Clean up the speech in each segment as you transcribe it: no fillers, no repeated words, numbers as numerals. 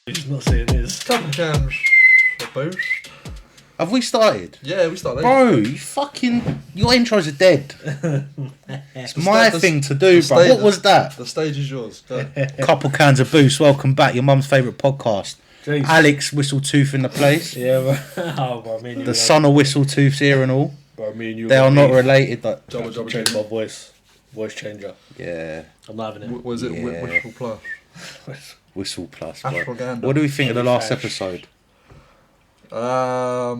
He's not saying his. Couple cans. A boost. Have we started? Yeah, we started. Bro, you fucking... Your intros are dead. It's my thing to do, bro. What was that? The stage is yours. Go. Couple cans of boost. Welcome back. Your mum's favourite podcast. Jeez. Alex Whistletooth in the place. Yeah, bro. Oh, bro, me and you. The son of Whistletooth's here and all. Bro, me and you. They are not related. Like, Double Change my voice. Voice changer. yeah. I'm not having it. Was it Yeah. Wishful Plus? Whistle plus, bro. Ashwagandha. What do we think of the last Trash. episode? I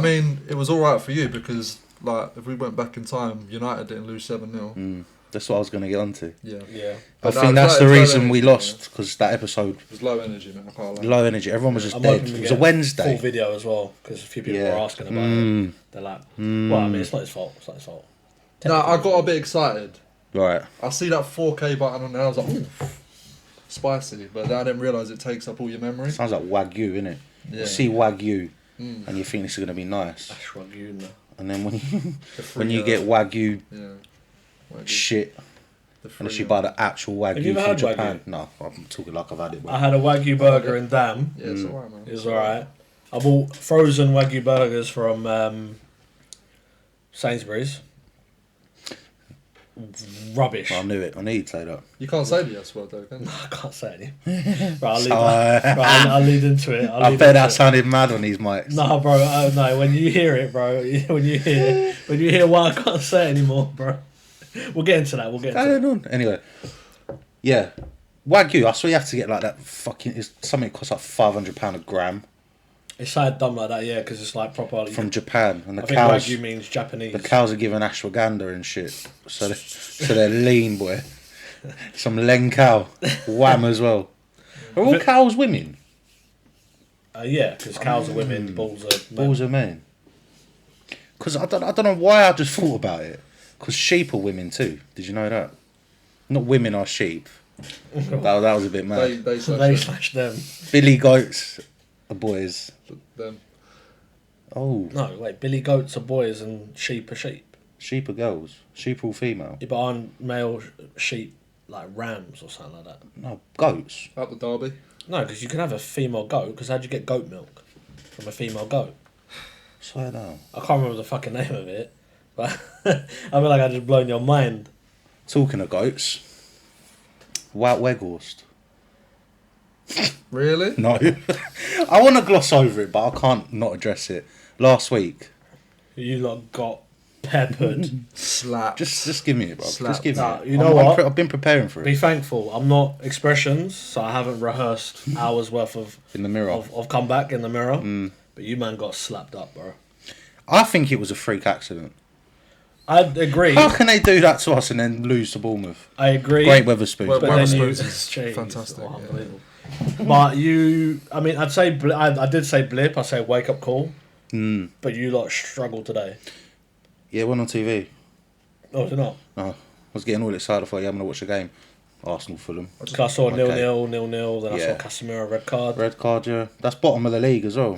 mean, it was alright for you because, like, if we went back in time, United didn't lose 7-0. That's what I was going to get onto. Yeah. Yeah. I But think no, that's it's the low reason energy, we yeah. lost, because that episode, It was low energy, man. I can't lie. low energy, everyone was just I'm dead. hoping we It was a get Wednesday. Full video as well, because a few people Yeah. were asking about it. They're like, well, I mean, it's not his fault. It's not his fault. No, I got a bit excited. Right. I see that 4K button on there. I was like, ooh, spicy. But then I didn't realise it takes up all your memory. Sounds like Wagyu, innit? Yeah. You see Wagyu, Mm. and you think this is going to be nice. I shrug you now. And then when you, The when free, you get Wagyu yeah. Wagyu. shit, The free, unless you buy the actual Wagyu Have you ever from had Japan. Wagyu? No, I'm talking like I've had it. I Bro. had a Wagyu burger in Dam. Yeah, it's alright, man. It was alright. I bought frozen Wagyu burgers from Sainsbury's. Rubbish. I knew it. I knew you'd say that. You can't say the S word though, can you? I can't say anything. Right, I'll lead, So, I'll lead into it. I bet that sounded mad on these mics. No, bro. No, when you hear it, bro. When you hear why I can't say it anymore, bro. We'll get into that. We'll get into Carry it. on. Anyway, yeah, Wagyu. I swear you have to get like that. Fucking, it's something that costs like £500 a gram It's something dumb like that, yeah, because it's like proper. from Japan, and I the think cows. Wagyu means Japanese. The cows are given ashwagandha and shit, so they're lean, boy. Some len cow, wham as well. Are all cows women? Yeah, because cows are women, bulls are men. Bulls are men. Because I don't know why I just thought about it. Because sheep are women too. Did you know that? Not women are sheep. that was a bit mad. They They slash slash them. Billy goats are boys. them. Oh, No, wait, billy goats are boys and sheep are sheep. sheep are girls. Sheep are all female. Yeah, but aren't male sheep like rams or something like that? No, goats. Out the derby. No, because you can have a female goat, because how'd you get goat milk from a female goat? Swear down. I can't remember the fucking name of it, but I feel like I just blown your mind. Talking of goats. Wout Weghorst. Really? No. I want to gloss over it, but I can't not address it. Last week. You lot got peppered. Slap. Just give me it, bro. Slap. Just give me Nah, it. you know what? I've been preparing for Be it. thankful. I'm not expressions, so I haven't rehearsed hours worth of In the mirror. of comeback in the mirror. But you man got slapped up, bro. I think it was a freak accident. I agree. How can they do that to us and then lose to Bournemouth? I agree. Great Weatherspoons. Well, But Weatherspoons then you, is Jeez, fantastic, oh, yeah. unbelievable. But you, I mean, I'd say I did say blip. I say wake up call. But you lot struggled today. Yeah, it went on TV. Oh, did it not? No, I was getting all excited. I thought, yeah, I'm going to watch the game. Arsenal, Fulham. Because I saw Okay. 0-0, 0-0. Then I Yeah. saw Casemiro red card. Red card, yeah. That's bottom of the league as well.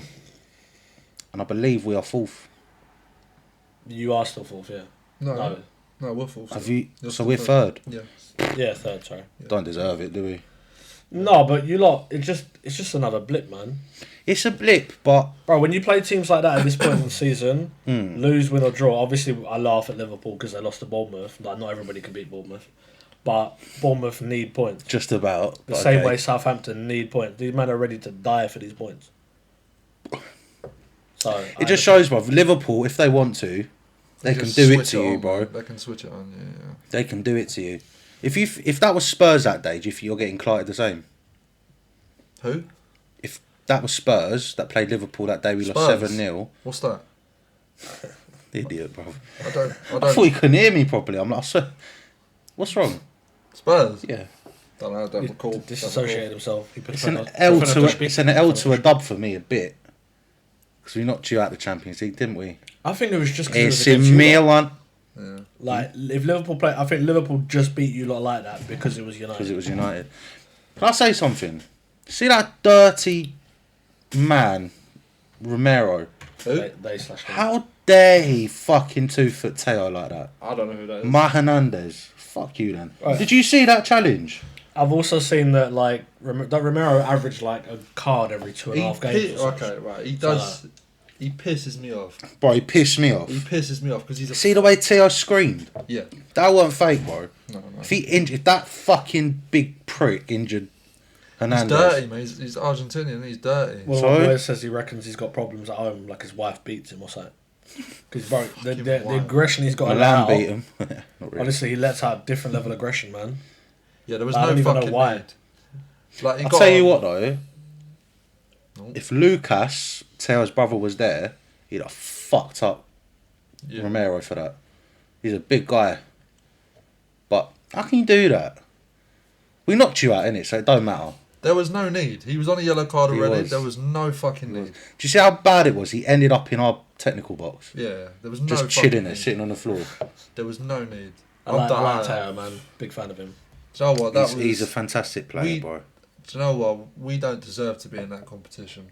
And I believe we are fourth. You are still fourth, yeah. No, we're full. Have you? You're So still we're third. Yeah. Yeah, third. Sorry. Don't deserve it, do we? No, but you lot, it's just another blip, man. It's a blip, but Bro, when you play teams like that at this point in the season, lose, win or draw, obviously I laugh at Liverpool because they lost to Bournemouth. Like, not everybody can beat Bournemouth. But Bournemouth need points. just about. The but same okay. way Southampton need points. These men are ready to die for these points. So It just shows, bro. Liverpool, if they want to, they can just do it switch to you, on, bro. man. They can switch it on, yeah. They can do it to you. If that was Spurs that day, do you think you're getting clattered the same? Who? If that was Spurs that played Liverpool that day, we lost Spurs? 7-0. What's that? Idiot, bro. I don't. I thought you couldn't hear me properly. I'm like, what's wrong? Spurs? Yeah. Don't know, I don't he recall. disassociated himself. He put It's it an on- L put it to on a, speak- it's an L to a dub for me a bit. Because we knocked you out the Champions League, didn't we? I think it was just It's because in me one. Yeah. Like, if Liverpool play, I think Liverpool just beat you lot like that because it was United. Because it was United. Can I say something? See that dirty man, Romero? Who? They slashed him. How dare he fucking 2-foot Teo like that? I don't know who that is. Ma Hernandez. Fuck you then. Right. Did you see that challenge? I've also seen that like that Romero averaged like a card every 2.5 games. Okay, right. He does. He pisses me off. Bro, he pissed me off. He pisses me off because he's a. See the way T.O. screamed? Yeah. That weren't fake, bro. No. If that fucking big prick injured Hernandez. He's dirty, man. He's Argentinian. He's dirty. Well, my boy says he reckons he's got problems at home, like his wife beats him or something. Because bro, the aggression he's got to let out. Beat him. Not really. Honestly, he lets out different level of aggression, man. Yeah, there was I no don't even fucking know why. need. Like, I'll tell you what though. If Lucas, Teo's brother, was there, he'd have fucked up Romero for that. He's a big guy. But how can you do that? We knocked you out, innit? So it don't matter. There was no need. He was on a yellow card already. Was. There was no fucking need. Do you see how bad it was? He ended up in our technical box. Yeah, there was no Just fucking chilling there, need. sitting on the floor. There was no need. I like Teo, man. Big fan of him. Do you know what? He's a fantastic player, bro. Do you know what? We don't deserve to be in that competition.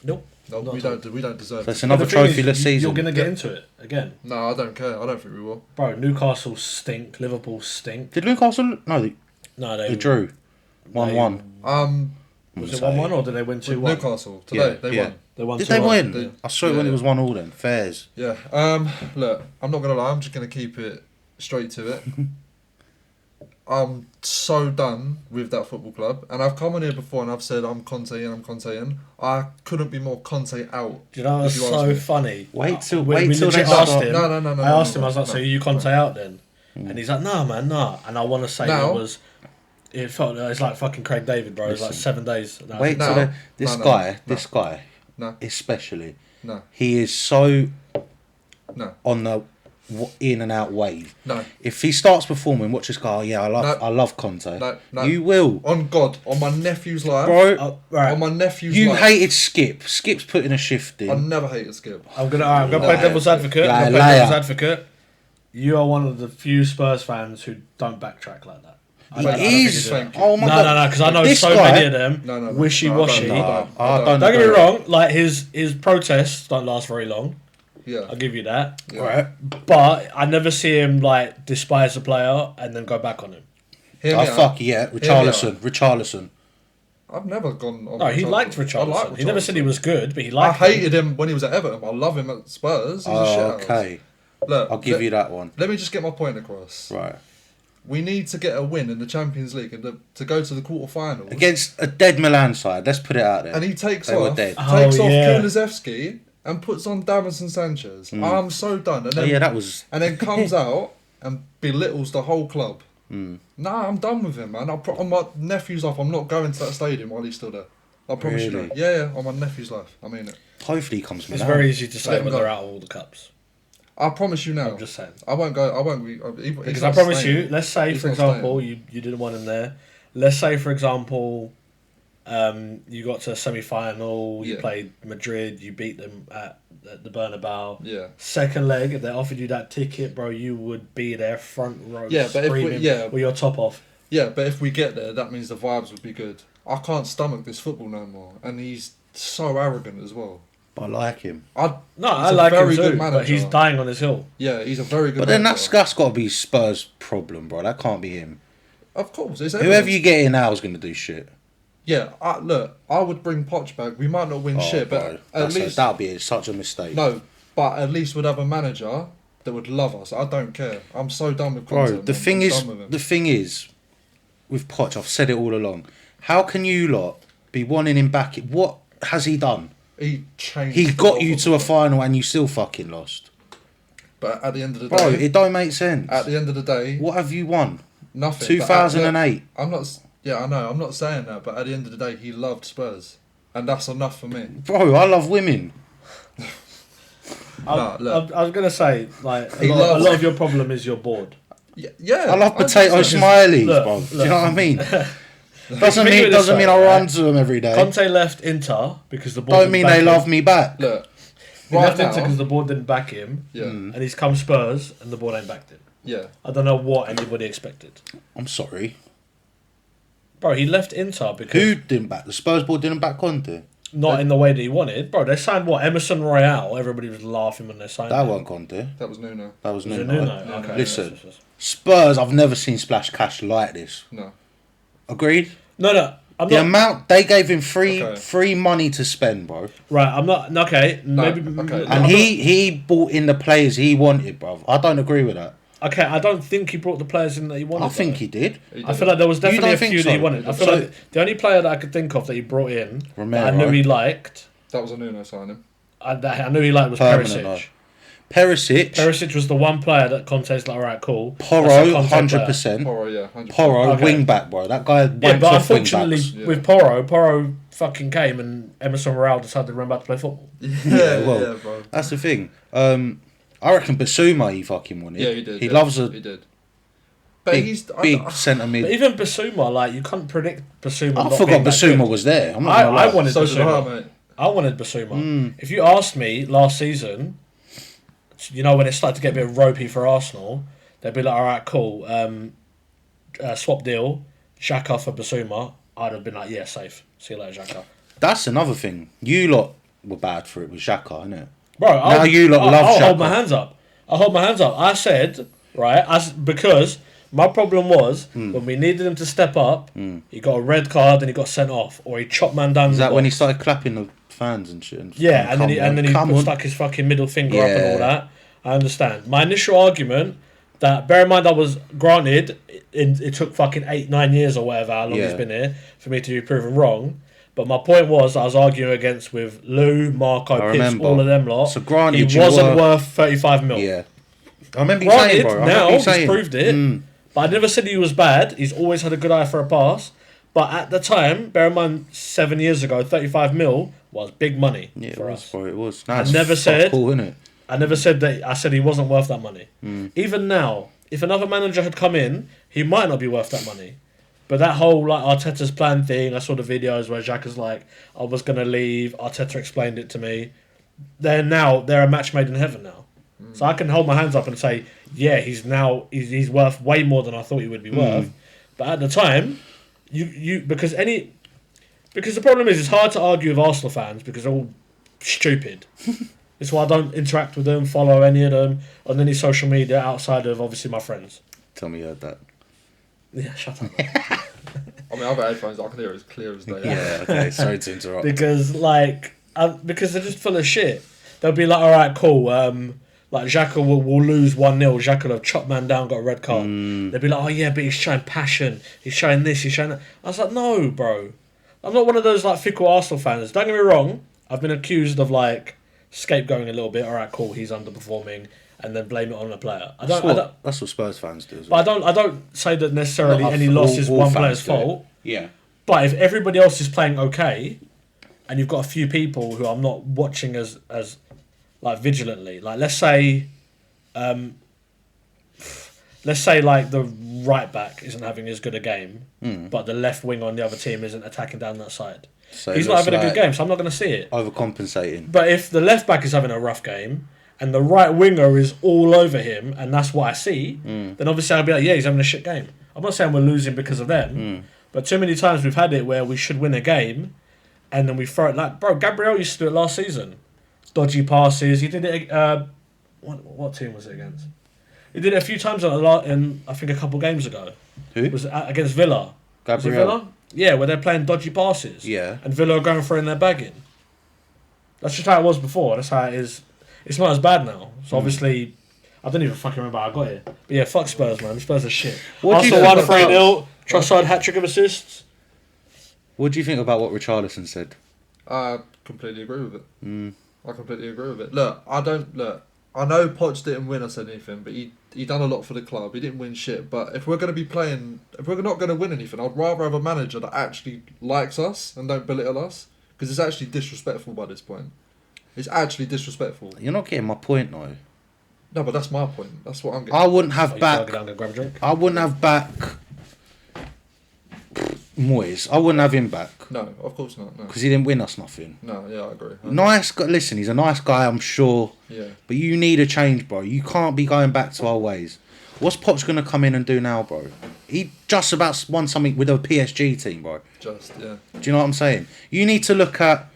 Nope. No, we don't. We don't deserve. So it's to. another trophy-less season. You're gonna get into it again. No, I don't care. I don't think we will. Bro, Newcastle stink. Liverpool stink. Did Newcastle? No, they drew. 1-1. Was it 1-1 or did they win 2-1? Newcastle today. They won. They won. Did they win? They, I saw it when it was 1-1 then. Fairs. Yeah. Look, I'm not gonna lie. I'm just gonna keep it straight to it. I'm so done with that football club, and I've come on here before and I've said I'm Conte in. I couldn't be more Conte out. Do you know what's so funny? Wait till we they asked start. him. No. I asked him. I was like, "So you Conte out then?" And he's like, "No, man, no." And I want to say it felt it's like fucking Craig David, bro. It's like 7 days. Wait till this guy, especially. No. He is so No. on the in and out wave. No. If he starts performing, watch this guy. Oh, yeah, I love Conte. No. You will. On God, on my nephew's life, Bro. Right. On my nephew's You life. hated Skip. Skip's putting a shift in. I never hated Skip. I'm gonna play devil's advocate. You are one of the few Spurs fans who don't backtrack like that. He is. Oh my God. No, because I know This so guy, many of them wishy-washy. Don't get me wrong, like his protests don't last very long. Yeah. I'll give you that. Yeah. Right. But I never see him like despise a player and then go back on him. Richarlison. I've never gone on. No, he liked Richarlison. He never said he was good, but he liked I hated him when he was at Everton. I love him at Spurs. He's a shit house. Okay. Look, I'll give you that one. Let me just get my point across. Right. We need to get a win in the Champions League and to go to the quarterfinals Against a dead Milan side. Let's put it out there. And he takes They were off dead. Kulusevski and puts on Davinson Sanchez. I'm so done. And then, that was. And then comes out and belittles the whole club. Nah, I'm done with him, man. On my nephew's life, I'm not going to that stadium while he's still there. I promise you that. Yeah, on my nephew's life. I mean it. Hopefully he comes from It's Milan. very easy to say when they're out of all the cups. I promise you now. I'm just saying. I won't be. Because I promise you, let's say, for example, you didn't want him there. Let's say, for example, you got to a semi-final, you played Madrid, you beat them at the Bernabeu. Yeah. Second leg, if they offered you that ticket, bro, you would be there front row screaming with your top off. Yeah, but if we get there, that means the vibes would be good. I can't stomach this football no more. And he's so arrogant as well. But I like him. I like him too, but he's dying on his hill. Yeah, he's a very good But then manager. that's got to be Spurs' problem, bro. That can't be him. Of course. It's Whoever you get in now is going to do shit. Yeah, look, I would bring Poch back. We might not win shit, but at least... That would be such a mistake. No, but at least we'd have a manager that would love us. I don't care. I'm so done with Conte. Bro, the thing is, with Poch, I've said it all along. How can you lot be wanting him back? What has he done? He changed. He got you to a final and you still fucking lost. But at the end of the day... Bro, it don't make sense. At the end of the day... What have you won? Nothing. 2008. I'm not... Yeah, I know. I'm not saying that, but at the end of the day, he loved Spurs. And that's enough for me. Bro, I love women. I was going to say, like, a lot of your problem is you're bored. Yeah. I love potato smileys, bro. Do you know what I mean? Doesn't mean I run to them every day. Conte left Inter because the board don't mean they love me back. Look, he left Inter because the board didn't back him. Yeah. And he's come Spurs and the board ain't backed him. Yeah. I don't know what anybody expected. I'm sorry. Bro, he left Inter because... Who didn't back? The Spurs board didn't back Conte? Not in the way that he wanted. Bro, they signed what? Emerson Royale. Everybody was laughing when they signed that. him. That wasn't Conte. That was Nuno. That was Nuno. Nuno? Okay. Listen, Spurs, I've never seen splash cash like this. No. Agreed? No. The amount they gave him free money to spend, bro. Right, I'm not okay. Maybe, okay. And he brought in the players he wanted, bro. I don't agree with that. Okay, I don't think he brought the players in that he wanted. I think he did. I feel like there was definitely a few that he so? wanted. I feel like the only player that I could think of that he brought in Romero. that I knew he liked. That was a Nuno signing. I knew he liked was Perisic. Perisic was the one player that Conte's like, all right, cool. Porro, 100%. Porro, yeah, 100%. Porro, wing back, bro. That guy. Yeah, but unfortunately, with Porro fucking came and Emerson Royale decided to run back to play football. Yeah, bro. That's the thing. I reckon Basuma he fucking wanted. Yeah, he did. He loves a. He did. But big centre mid. But even Basuma, like you can't predict Basuma. I forgot Basuma was there. I wanted Basuma. Mate. I wanted Basuma. If you asked me last season, you know when it started to get a bit ropey for Arsenal, they'd be like, "All right, cool, swap deal, Xhaka for Basuma." I'd have been like, "Yeah, safe. See you later, Xhaka." That's another thing. You lot were bad for it with Xhaka, innit? Bro, love Xhaka. I'll hold my hands up. I said, right, because my problem was when we needed him to step up, he got a red card and he got sent off, or he chopped man down. Is that when he started clapping the fans and shit? And then he stuck his fucking middle finger up and all that. I understand. My initial argument that, bear in mind, I was granted it took fucking 8-9 years or whatever how long he's been here for me to be proven wrong. But my point was I was arguing against with Lou, Marco, Pitts, all of them lot. So granted, he wasn't worth 35 mil. Yeah, I remember you saying, bro. Now he's proved it. But I never said he was bad. He's always had a good eye for a pass. But at the time, bear in mind, 7 years ago, 35 mil was big money for us. Bro, it was. I never said. Cool, innit? I never said that. I said he wasn't worth that money. Even now, if another manager had come in, he might not be worth that money. But that whole like Arteta's plan thing, I saw the videos where Xhaka's like, I was gonna leave. Arteta explained it to me. They're a match made in heaven now. So I can hold my hands up and say, yeah, he's worth way more than I thought he would be worth. But at the time, because the problem is it's hard to argue with Arsenal fans because they're all stupid. It's why I don't interact with them, follow any of them on any social media outside of obviously my friends. Tell me you heard that. Yeah, shut up. I mean, I've got headphones. I can hear it as clear as day. Yeah, okay. Sorry to interrupt. Because because they're just full of shit. They'll be like, all right, cool. Like Xhaka will lose 1-0. Xhaka will have chopped man down, got a red card. They'll be like, oh yeah, but he's showing passion. He's showing this. He's showing that. I was like, no, bro. I'm not one of those like fickle Arsenal fans. Don't get me wrong. I've been accused of like scapegoating a little bit. All right, cool. He's underperforming. And then blame it on the player. That's what Spurs fans do. But I don't say that necessarily any loss is one player's fault. Yeah. But if everybody else is playing okay, and you've got a few people who I'm not watching as like vigilantly, like let's say like the right back isn't having as good a game, but the left wing on the other team isn't attacking down that side. So he's not having a good game, so I'm not going to see it. Overcompensating. But if the left back is having a rough game, and the right winger is all over him, and that's what I see, then obviously I'll be like, yeah, he's having a shit game. I'm not saying we're losing because of them, but too many times we've had it where we should win a game, and then we throw it like, bro, Gabriel used to do it last season. Dodgy passes. He did it, what team was it against? He did it a few times in I think a couple games ago. Who? It was against Villa. Gabriel? Was it Villa? Yeah, where they're playing dodgy passes. Yeah. And Villa are going for it and they're bagging. That's just how it was before. That's how it is. It's not as bad now. So obviously, I don't even fucking remember how I got here. But yeah, fuck Spurs, man. Spurs are shit. Arsenal won 3-0. Trossard hat-trick of assists. What do you think about what Richarlison said? I completely agree with it. I completely agree with it. Look, I know Poch didn't win us anything, but he done a lot for the club. He didn't win shit. But if we're going to be playing, if we're not going to win anything, I'd rather have a manager that actually likes us and don't belittle us. Because it's actually disrespectful by this point. It's actually disrespectful. You're not getting my point, though. No, but that's my point. That's what I'm getting. I wouldn't have back Moyes. I wouldn't have him back. No, of course not. No. Because he didn't win us nothing. No, yeah, I agree. Nice guy. Listen, he's a nice guy, I'm sure. Yeah. But you need a change, bro. You can't be going back to our ways. What's Pop's going to come in and do now, bro? He just about won something with a PSG team, bro. Just, yeah. Do you know what I'm saying? You need to look at...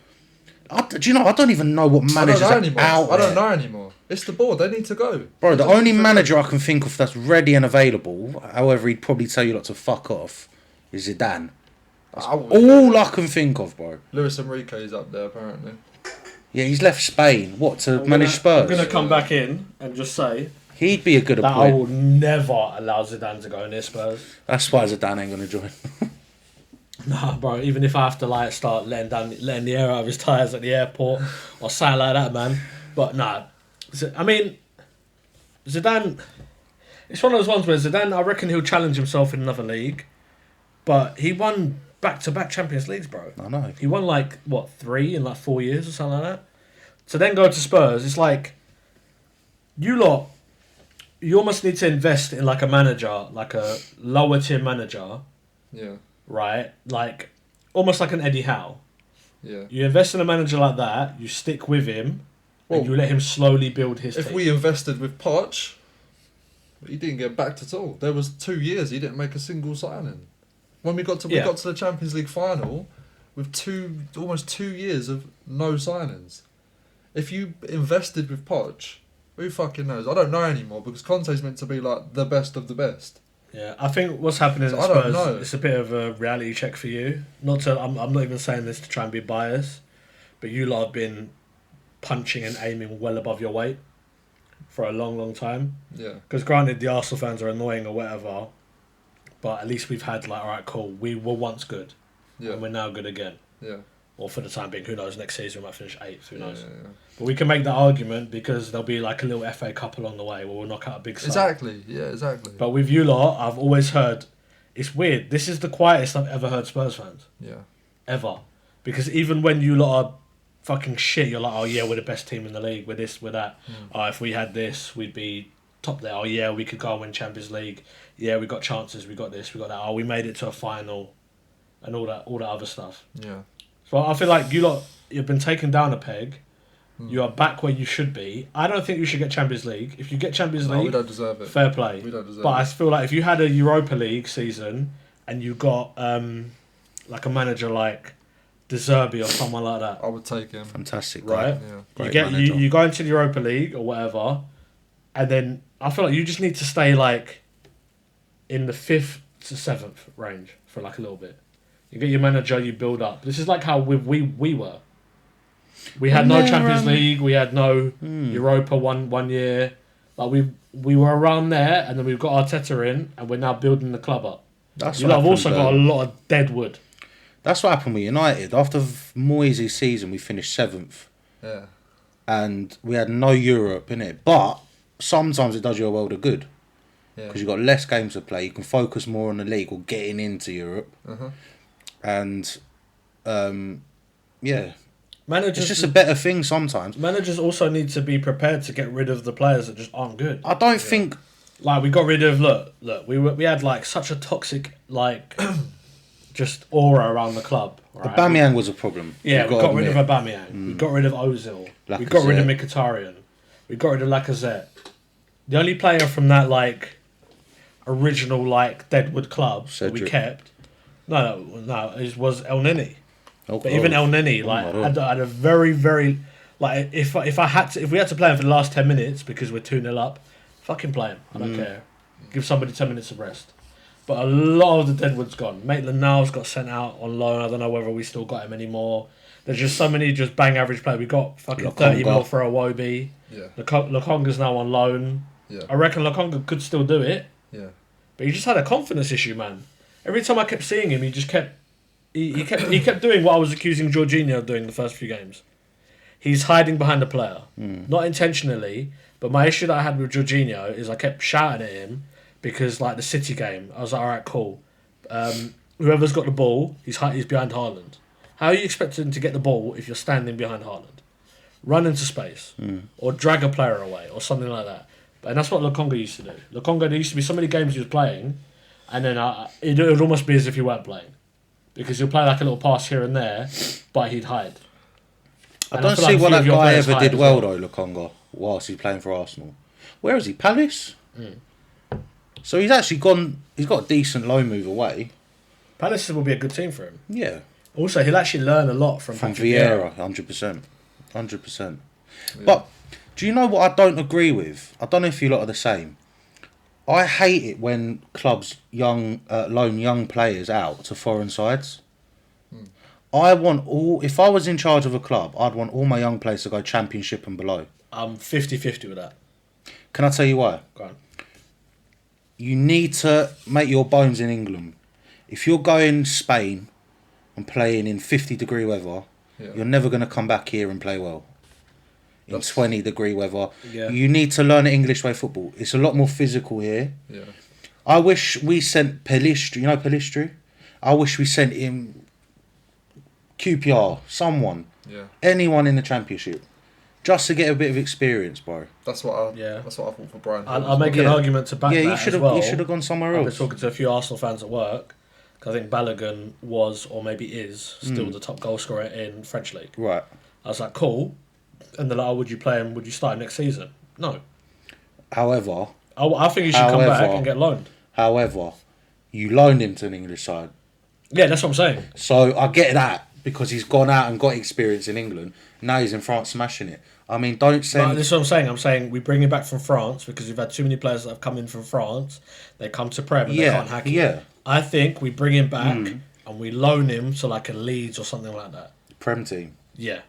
do you know, I don't even know what managers are out there. I don't know anymore. It's the board. They need to go. Bro, the only manager I can think of that's ready and available, however, he'd probably tell you not to fuck off, is Zidane. That's all I can think of, bro. Luis Enrique's up there, apparently. Yeah, he's left Spain. What, to manage Spurs? I'm going to come back in and just say... He'd be a good appointment. I will never allow Zidane to go near Spurs. That's why Zidane ain't going to join. Nah, bro, even if I have to like start letting the air out of his tyres at the airport or something like that, man. But nah. I mean, Zidane... It's one of those ones where Zidane, I reckon he'll challenge himself in another league. But he won back-to-back Champions Leagues, bro. I know. He won, 3 in 4 years or something like that? To then go to Spurs, it's like... You almost need to invest in, a manager, like a lower-tier manager. Yeah. Right? Almost like an Eddie Howe. Yeah. You invest in a manager like that, you stick with him, and you let him slowly build his team. If we invested with Poch, he didn't get backed at all. There was 2 years he didn't make a single signing. When we got to the Champions League final with almost 2 years of no signings. If you invested with Poch, who fucking knows? I don't know anymore because Conte's meant to be the best of the best. Yeah, I think what's happening at Spurs, it's a bit of a reality check for you. I'm not even saying this to try and be biased, but you lot have been punching and aiming well above your weight for a long, long time. Yeah. Because granted, the Arsenal fans are annoying or whatever, but at least we've had alright, cool, we were once good, and we're now good again. Yeah. Or for the time being, who knows? Next season we might finish 8th. Who knows? Yeah. But we can make that argument because there'll be a little FA Cup along the way where we'll knock out a big side. Exactly. Yeah. Exactly. But with you lot, I've always heard it's weird. This is the quietest I've ever heard Spurs fans. Yeah. Ever, because even when you lot are fucking shit, you're like, oh yeah, we're the best team in the league. We're this, we're that. Oh, if we had this, we'd be top there. Oh yeah, we could go and win Champions League. Yeah, we got chances. We got this. We got that. Oh, we made it to a final, and all that other stuff. Yeah. So I feel like you lot, you've been taken down a peg. You are back where you should be. I don't think you should get Champions League. If you get Champions League, we don't deserve it. Fair play. We don't deserve it. But I feel like if you had a Europa League season and you got a manager like De Zerbi or someone like that, I would take him. Fantastic, right? Yeah. You go into the Europa League or whatever, and then I feel like you just need to stay in the 5th to 7th range for a little bit. You get your manager, you build up. This is how we were. We had no Champions League. We had no Europa one year. We were around there, and then we've got Arteta in, and we're now building the club up. I've also got a lot of dead wood. That's what happened with United. After Moyes' season, we finished 7th. Yeah. And we had no Europe in it. But sometimes it does you a world of good. Because you've got less games to play. You can focus more on the league or getting into Europe. Uh-huh. And, Managers, it's just a better thing sometimes. Managers also need to be prepared to get rid of the players that just aren't good. I don't think... we got rid of... Look, we had such a toxic, just aura around the club. Right? Aubameyang was a problem. Yeah, we got rid of Aubameyang. We got rid of Ozil. Lacazette. We got rid of Mkhitaryan. We got rid of Lacazette. The only player from that original Deadwood club that we kept... No, it was El Neni. But even El Neni, had a very, very, if we had to play him for the last 10 minutes because we're 2-0 up, fucking play him. I don't care. Give somebody 10 minutes of rest. But a lot of the Deadwood's gone. Maitland-Niles got sent out on loan. I don't know whether we still got him anymore. There's just so many just bang average players. We got fucking 30 mil for Iwobi. Yeah. Lokonga's now on loan. Yeah. I reckon Lokonga could still do it. Yeah. But he just had a confidence issue, man. Every time I kept seeing him, he just kept... He kept doing what I was accusing Jorginho of doing the first few games. He's hiding behind a player. Not intentionally, but my issue that I had with Jorginho is I kept shouting at him because, the City game, I was like, all right, cool. Whoever's got the ball, he's behind Haaland. How are you expecting to get the ball if you're standing behind Haaland? Run into space or drag a player away or something like that. And that's what Lokonga used to do. There used to be so many games he was playing, and then it would almost be as if he weren't playing. Because he'll play a little pass here and there, but he'd hide. I don't see what that guy ever did well, though, Lokonga, whilst he's playing for Arsenal. Where is he? Palace? So he's actually gone... He's got a decent loan move away. Palace will be a good team for him. Yeah. Also, he'll actually learn a lot from Vieira. 100%. 100%. Yeah. But do you know what I don't agree with? I don't know if you lot are the same. I hate it when clubs loan young players out to foreign sides. If I was in charge of a club, I'd want all my young players to go Championship and below. I'm 50-50 with that. Can I tell you why? Go on. You need to make your bones in England. If you're going Spain and playing in 50-degree weather, you're never going to come back here and play well. In 20-degree weather. Yeah. You need to learn the English way football. It's a lot more physical here. Yeah. I wish we sent Pelistri. You know Pelistri? I wish we sent him QPR, someone. Yeah. Anyone in the Championship. Just to get a bit of experience, bro. That's what I thought for Brian. I'll make an argument to back that you as well. You should have gone somewhere else. I've been talking to a few Arsenal fans at work. Because I think Balogun was, or maybe is, still the top goal scorer in French League. Right. I was like, cool. And they're like, oh, would you play him? Would you start him next season? No. However... I think he should come back and get loaned. However, you loaned him to an English side. Yeah, that's what I'm saying. So I get that because he's gone out and got experience in England. Now he's in France smashing it. I mean, don't send... But this is what I'm saying. I'm saying we bring him back from France because we've had too many players that have come in from France. They come to Prem and they can't hack it. Yeah. I think we bring him back and we loan him to like a Leeds or something like that. Prem team. Yeah.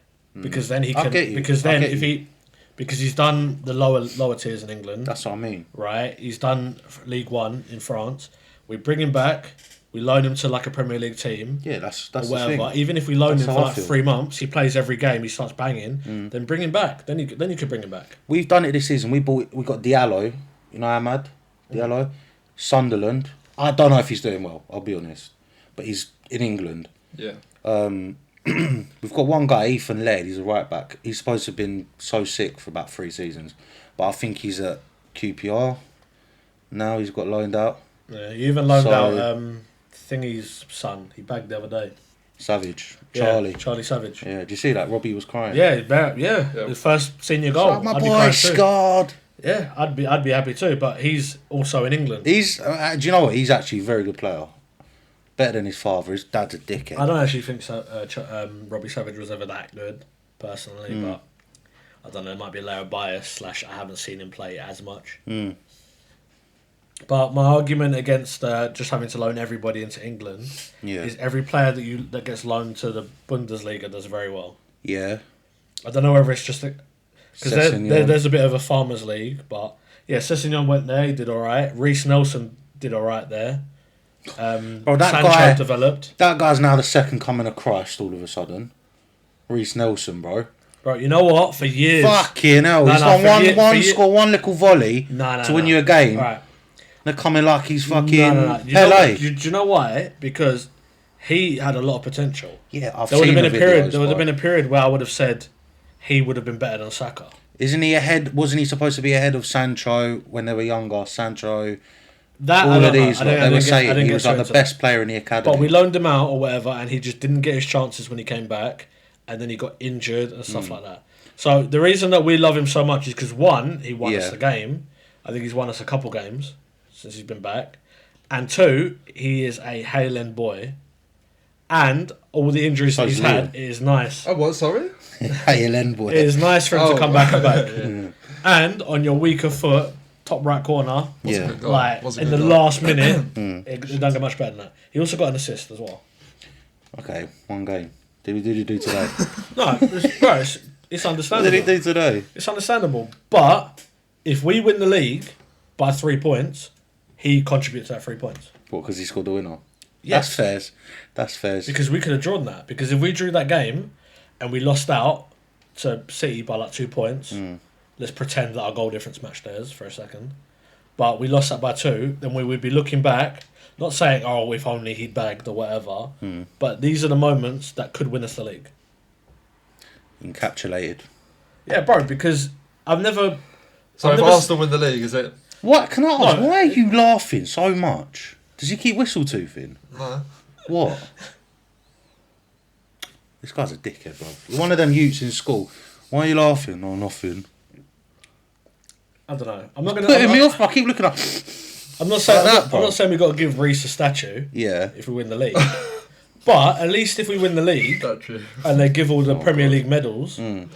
Because then he can... Because then if he... Because he's done the lower tiers in England. That's what I mean. Right? He's done League One in France. We bring him back. We loan him to like a Premier League team. Yeah, that's or whatever. the thing. Even if we loan him for like 3 months, he plays every game, he starts banging, then bring him back. Then you could bring him back. We've done it this season. We got Diallo. You know Ahmad? Diallo? Sunderland. I don't know if he's doing well, I'll be honest. But he's in England. Yeah. We've got one guy, Ethan Laird, he's a right back. He's supposed to have been so sick for about 3 seasons. But I think he's at QPR. Now he's got loaned out. Yeah, you even loaned out Thingy's son. He bagged the other day. Savage. Charlie. Yeah, Charlie Savage. Yeah, did you see that? Robbie was crying. Yeah. His first senior goal. My boy scored. Yeah, I'd be happy too, but he's also in England. He's do you know what? He's actually a very good player. Better than his father. His dad's a dickhead. I don't actually think Robbie Savage was ever that good, personally, but I don't know, it might be a layer of bias / I haven't seen him play as much. But my argument against just having to loan everybody into England is every player that gets loaned to the Bundesliga does very well. Yeah. I don't know whether it's just because there's a bit of a farmers league, but yeah, Sessegnon went there, he did all right. Reece Nelson did all right there. Bro, that Sancho guy developed. That guy's now the second coming of Christ all of a sudden. Reece Nelson, bro. Bro, you know what? For years, fucking hell, he's done score one little volley to win you a game. Right. They're coming like he's fucking LA. Do you know why? Because he had a lot of potential. Yeah, there would have been a period where I would have said he would have been better than Saka. Isn't he ahead? Wasn't he supposed to be ahead of Sancho when they were younger? Sancho. That all of these, they were saying he was like the best player in the academy. But we loaned him out or whatever, and he just didn't get his chances when he came back, and then he got injured and stuff like that. So the reason that we love him so much is because one, he won us the game. I think he's won us a couple games since he's been back, and two, he is a Highland boy, and all the injuries that he's had is nice. Oh, what? Sorry. Highland boy. It is nice for him to come back. And on your weaker foot. Top right corner, like in the last minute, it don't get much better than that. He also got an assist as well. Okay, one game. Did he do today? No, it's understandable. What did he do today? It's understandable, but if we win the league by 3 points, he contributes to that 3 points. What? Because he scored the winner. Yes. That's fair. Because we could have drawn that. Because if we drew that game and we lost out to City by like 2 points. Let's pretend that our goal difference matched theirs for a second. But we lost that by 2, then we would be looking back, not saying, oh, if only he'd bagged or whatever, but these are the moments that could win us the league. Encapsulated. Yeah, bro, because I've never... So if Arsenal win the league, is it... What? Can I ask, why are you laughing so much? Does he keep whistle-toothing? No. What? This guy's a dickhead, bro. One of them youths in school. Why are you laughing? No, nothing. I don't know. I'm not going to... me off. I keep looking up. I'm not saying we've got to give Reece a statue. Yeah. If we win the league. But at least if we win the league and they give all the Premier League medals, at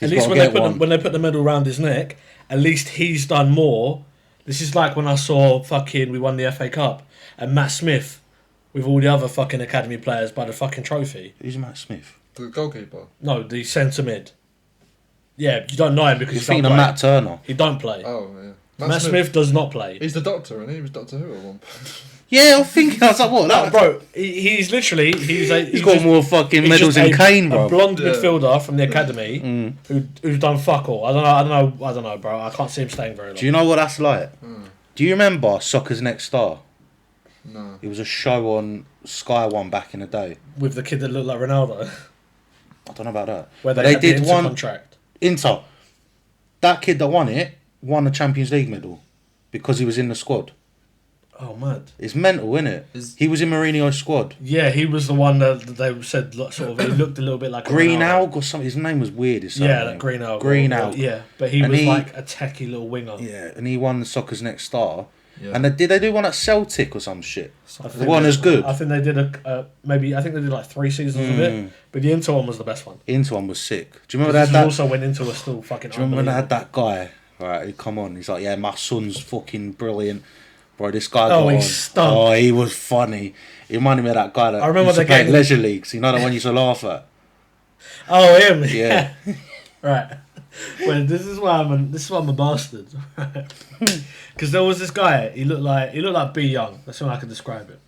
least when they put the medal around his neck, at least he's done more This is like when I saw we won the FA Cup and Matt Smith with all the other fucking academy players by the fucking trophy. Who's Matt Smith? The goalkeeper. No, the centre mid. Yeah, you don't know him because You're thinking of Matt Turner. He don't play. Oh yeah. Matt Smith does not play. He's the Doctor, and he was Doctor Who at one point. Yeah, I was like, what? No, bro, he's literally he's got more fucking medals than Kane, bro. A blonde midfielder from the academy who's done fuck all. I don't know, bro. I can't see him staying very long. Do you know what that's like? Do you remember Soccer's Next Star? No. It was a show on Sky One back in the day. With the kid that looked like Ronaldo. I don't know about that. Where they did one contract. Inter. That kid that won it won the Champions League medal because he was in the squad. Oh, mad. It's mental, isn't it? He was in Mourinho's squad. Yeah, he was the one that they said sort of. He looked a little bit like Green Alg or something. His name was weird. Like Green Alg. Green Alg. Yeah, but he was like a techie little winger. Yeah, and he won the Soccer's Next Star. Yeah. And did they do one at Celtic or some shit? The one as good. I think they did maybe. I think they did like 3 seasons of it. But the Inter one was the best one. Inter one was sick. Do you remember that? Also when Inter was still fucking. Do you remember when they had that guy? Right, he come on. He's like, yeah, my son's fucking brilliant. Bro, this guy got on. Stunk. Oh, he was funny. He reminded me of that guy that I remember used to play at Leisure Leagues. You know, the one you used to laugh at. Oh, him. Yeah. Right. Well, this is why I'm a bastard. Because there was this guy. He looked like B Young. That's how I could describe it.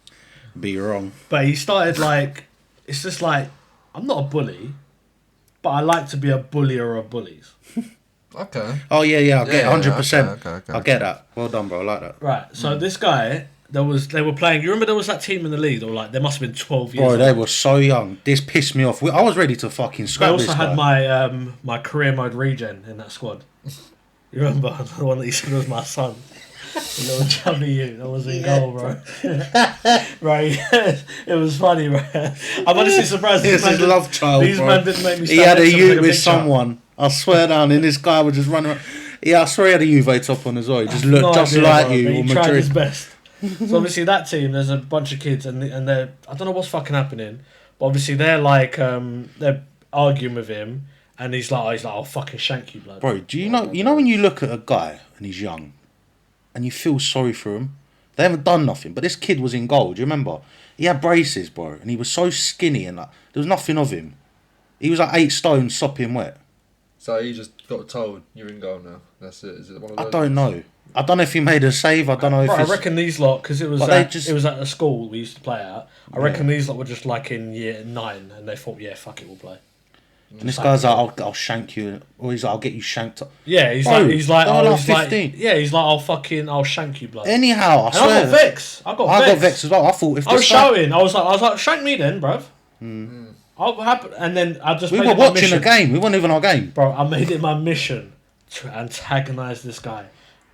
Be wrong. But he started like, it's just like, I'm not a bully, but I like to be a bullier of bullies. Okay. Oh yeah, I get it, 100%. Okay. I get that. Well done, bro. I like that. Right. So this guy, they were playing. You remember there was that team in the league? Or like there must have been 12 years. Bro, they were so young. This pissed me off. I was ready to fucking scrap this guy. I also had my career mode regen in that squad. You remember the one that you said was my son. The little chubby you that was in goal, bro. Right, it was funny, bro. I'm honestly surprised. This is love child, These bro. man didn't make me. He had a Juve with someone. I swear down, and this guy would just run around. Yeah, I swear he had a Juve top on as well. He just looked just like you. He tried his best. So obviously that team, there's a bunch of kids, and they're I don't know what's fucking happening, but obviously they're like they're arguing with him, and he's like, I'll fucking shank you, blood. Bro, do you know when you look at a guy and he's young, and you feel sorry for him? They haven't done nothing, but this kid was in goal. Do you remember? He had braces, bro, and he was so skinny, and like there was nothing of him. He was like 8 stone, sopping wet. So he just got told you're in goal now. That's it. Is it one of those? I don't know. I don't know if he made a save. I don't know if. I reckon these lot, because it was it was at a school we used to play at. I reckon these lot were just like in year 9, and they thought, yeah, fuck it, we'll play. And this guy's like, I'll shank you, or he's like, I'll get you shanked. Yeah, he's like, he's like 15. Yeah, he's like, I'll shank you, blood. Anyhow, I swear. I got vexed. I got vexed as well. I thought if I was shouting, I was like, shank me then, bruv. I'll happen, and then I just. We were watching a game. We weren't even our game, bro. I made it my mission to antagonise this guy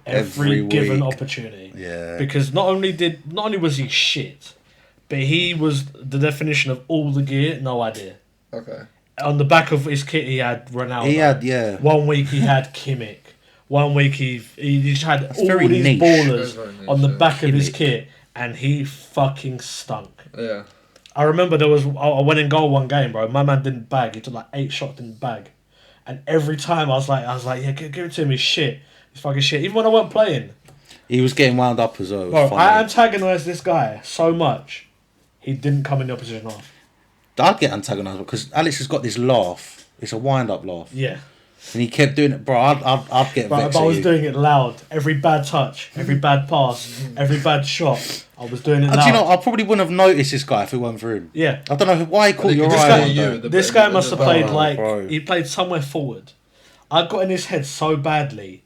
every given opportunity. Yeah. Because not only was he shit, but he was the definition of all the gear, no idea. Okay. On the back of his kit, he had Ronaldo. He had, yeah. 1 week he had Kimmich. 1 week he just had That's all these niche. ballers on the back of his Kimmich. kit, and he fucking stunk. Yeah. I remember I went in goal one game, bro. My man didn't bag. He took like 8 shots, didn't bag, and every time I was like, yeah, give it to him. He's shit. He's fucking shit. Even when I weren't playing, he was getting wound up as well. Bro, I antagonised this guy so much, he didn't come in the opposition half. I'd get antagonised because Alex has got this laugh. It's a wind-up laugh. Yeah. And he kept doing it, bro. I'd get vexed. But I was doing it loud. Every bad touch, every bad pass, every bad shot, I was doing it loud. Do you know, I probably wouldn't have noticed this guy if it weren't for him. Yeah. I don't know why he caught your eye. This guy must have played bro. He played somewhere forward. I got in his head so badly.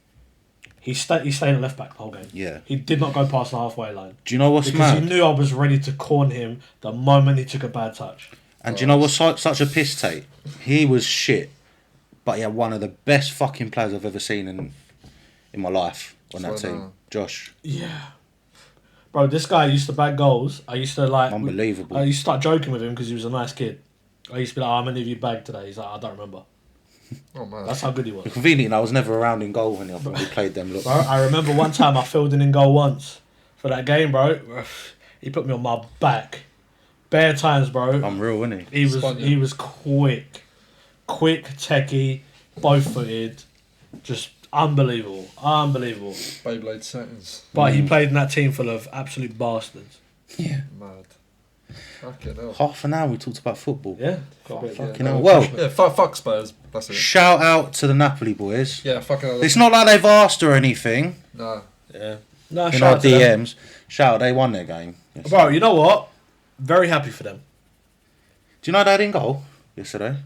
He stayed at left back the whole game. Yeah. He did not go past the halfway line. Do you know what's because mad? He knew I was ready to corn him the moment he took a bad touch. And do you know what's such a piss take? He was shit, but he had one of the best fucking players I've ever seen in my life on that team. Josh. Yeah. Bro, this guy used to bag goals. I used to like... Unbelievable. I used to start joking with him because he was a nice kid. I used to be like, how many of you bagged today? He's like, I don't remember. Oh, man. That's how good he was. Convenient, I was never around in goal when we played them. Look. Bro, I remember one time I filled in goal once for that game, bro. He put me on my back. Bare times, bro. I'm real, isn't he? He was quick, techie, both footed. Just Unbelievable. Beyblade settings. But he played in that team full of absolute bastards. Yeah. Mad. Fucking hell. Half an hour we talked about football. Yeah. Fucking hell. Well, yeah, fuck Spurs. That's it. Shout out to the Napoli boys. Yeah, fucking hell. It's not like they've asked or anything. No. Yeah. No, in our DMs. Shout out, they won their game. Yesterday. Bro, you know what? Very happy for them. Do you know they had in goal yesterday?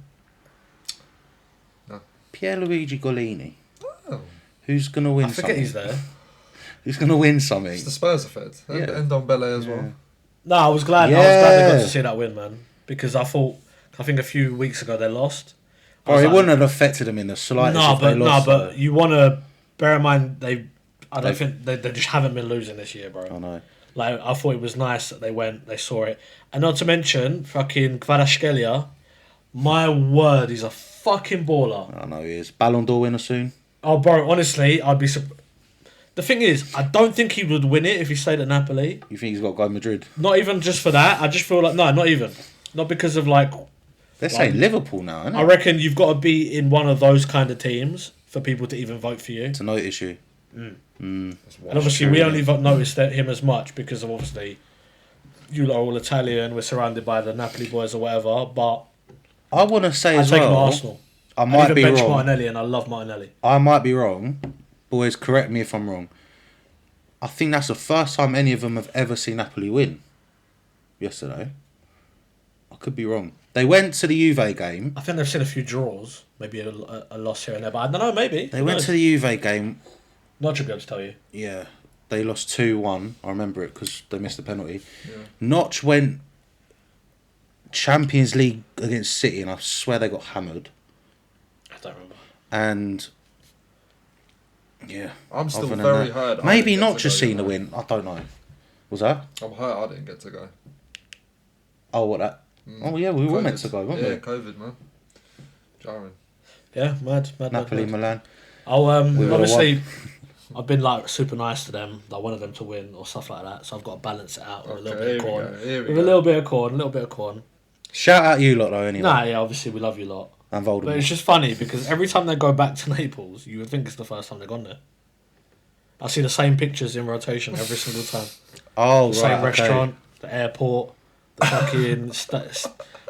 No. Pierluigi Golini. Oh. Who's going to win something? I forget he's there. Who's going to win something? It's the Spurs effect. Yeah. And on Bele as well. No, I was glad. Yeah. I was glad they got to see that win, man. Because I think a few weeks ago they lost. It wouldn't have affected them in the slightest if they lost. No, but you want to bear in mind I don't think they just haven't been losing this year, bro. I know. Like, I thought it was nice that they went, they saw it. And not to mention, fucking Kvaratskhelia, my word, he's a fucking baller. I know he is. Ballon d'Or winner soon. Oh, bro, honestly, I'd be surprised. The thing is, I don't think he would win it if he stayed at Napoli. You think he's got to go to Madrid? Not even just for that. I just feel like, no, not even. Not because of, like... They're saying Liverpool now, isn't it? I reckon you've got to be in one of those kind of teams for people to even vote for you. It's a note issue. And obviously, we only noticed him as much because of, obviously, you lot are all Italian, we're surrounded by the Napoli boys or whatever, but... I want to say as well... well... Arsenal. I might be bench wrong. Martinelli, and I love Martinelli. I might be wrong. Boys, correct me if I'm wrong. I think that's the first time any of them have ever seen Napoli win. Yesterday. I could be wrong. They went to the Juve game. I think they've seen a few draws, maybe a loss here and there, but I don't know, maybe. They went to the Juve game. Not should be able to tell you. Yeah. They lost 2-1. I remember it because they missed the penalty. Yeah. Notch went Champions League against City, and I swear they got hammered. I don't remember. And... yeah. I'm still very hurt. Maybe not just seen the win. I don't know. Was that? I'm hurt. I didn't get to go. Oh, what that? Oh yeah, we were meant to go, weren't we? Yeah, COVID, man. Jarring. Yeah, mad. Napoli, Milan. Obviously, I've been like super nice to them. I wanted them to win or stuff like that. So I've got to balance it out with a little bit of corn. With a little bit of corn. Shout out you lot though, anyway. Nah, yeah, obviously we love you lot. And Voldemort. But it's just funny because every time they go back to Naples, you would think it's the first time they've gone there. I see the same pictures in rotation every single time. Oh, the same restaurant, the airport, the fucking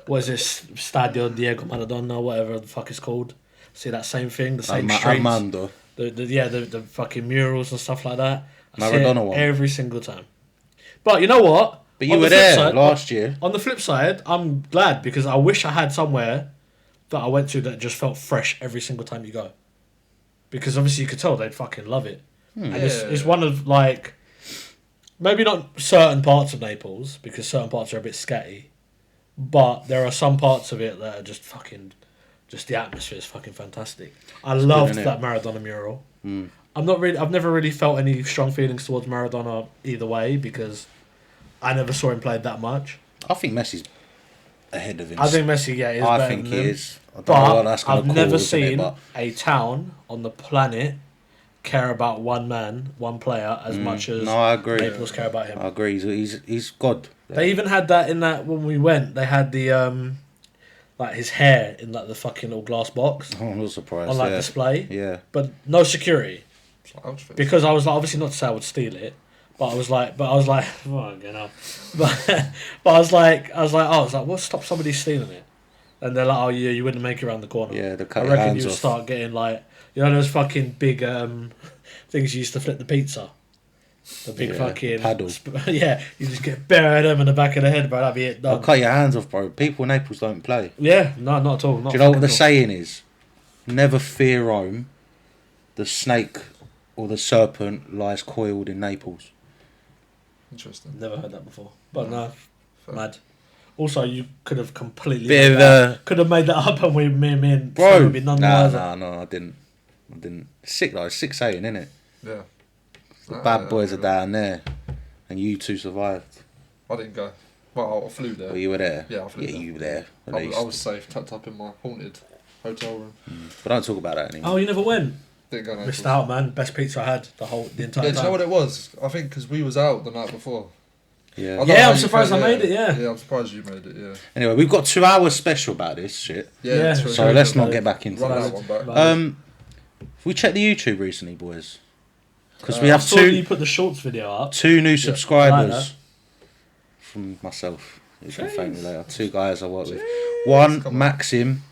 what is this? Stadio Diego Maradona, whatever the fuck it's called. See that same thing, the same streets. Armando. The fucking murals and stuff like that. I Maradona one. Every single time. But you know what? But you were there last year. On the flip side, I'm glad because I wish I had somewhere that I went to that just felt fresh every single time you go. Because obviously you could tell they'd fucking love it. And it's one of like, maybe not certain parts of Naples because certain parts are a bit scatty, but there are some parts of it that are just fucking, just the atmosphere is fucking fantastic. I loved that Maradona mural. I've never really felt any strong feelings towards Maradona either way because I never saw him play that much. I think Messi's ahead of him. I think Messi, is I better think than he him. is. I don't know what that's I've gonna never cause, seen a town on the planet care about one man, one player as much as I agree. Naples care about him. I agree. He's God. They even had that in that when we went. They had the like his hair in like the fucking little glass box. Oh, I'm not surprised. On like display. Yeah. But no security. Because I was like, obviously not to say I would steal it, but I was like, oh, you know, but I was like, what? Stop somebody stealing it. And they're like, oh yeah, you wouldn't make it around the corner. Yeah, they cut I your reckon hands you'd off. start getting like, you know, those fucking big things you used to flip the pizza. The big fucking paddle. Yeah, you just get bare at them in the back of the head, bro. That'd be it. Done. I'll cut your hands off, bro. People in Naples don't play. Yeah, no, not at all. Do you know what the saying is? Never fear Rome. The snake or the serpent lies coiled in Naples. Interesting. Never heard that before, but no, mad. Also, you could have completely could have made that up, and me and bro. would be none No, I didn't. Sick though. 6-8, innit? Yeah. The bad boys are down there, and you two survived. I didn't go. Well, I flew there. Well, you were there. Yeah, I flew there. You were there. I was safe, tucked up in my haunted hotel room. But don't talk about that anymore. Oh, you never went? Didn't go. Missed out, man. Best pizza I had the entire time. Yeah, do you know what it was? I think because we was out the night before. Yeah. I'm surprised I made it. Yeah. Yeah, I'm surprised you made it. Yeah. Anyway, we've got 2 hours special about this shit. Yeah. So let's not get back into Run that. that one back. We checked the YouTube recently, boys. Because we have two. You put the shorts video up. 2 new subscribers like from myself. You can thank me later. 2 guys I work with. One, Maxim.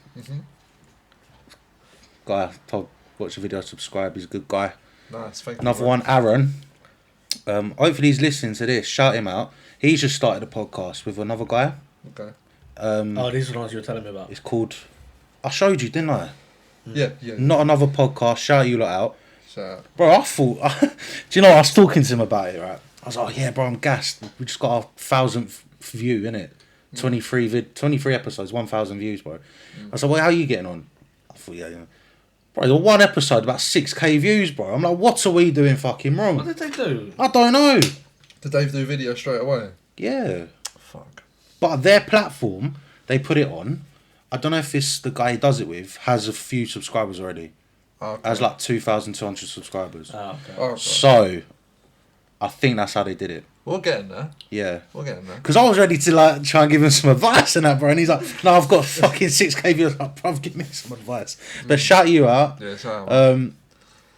Guy, told watch the video, subscribe. He's a good guy. Nice, thank you. Another one, Aaron. Hopefully he's listening to this. Shout him out. He's just started a podcast with another guy. Okay. These are the ones you were telling me about. It's called. I showed you, didn't I? Yeah. Not Another Podcast. Shout you lot out. Shout out. Bro, I thought. Do you know? I was talking to him about it. Right. I was like, oh, yeah, bro, I'm gassed. We just got our 1,000th view, innit? 23 episodes, 1,000 views, bro. I was like, well, how are you getting on? I thought, yeah. Bro, the one episode about 6k views, bro. I'm like, what are we doing fucking wrong? What did they do? I don't know. Did Dave do video straight away? Yeah. Fuck. But their platform, they put it on. I don't know if it's the guy he does it with has a few subscribers already. Okay. Has like 2,200 subscribers. Okay. So, I think that's how they did it. We're getting there. Yeah. We're getting there. Because I was ready to like try and give him some advice and that, bro. And he's like, no, I've got fucking 6k views. I'm like, bro, give me some advice. But shout you out. Yeah, shout out.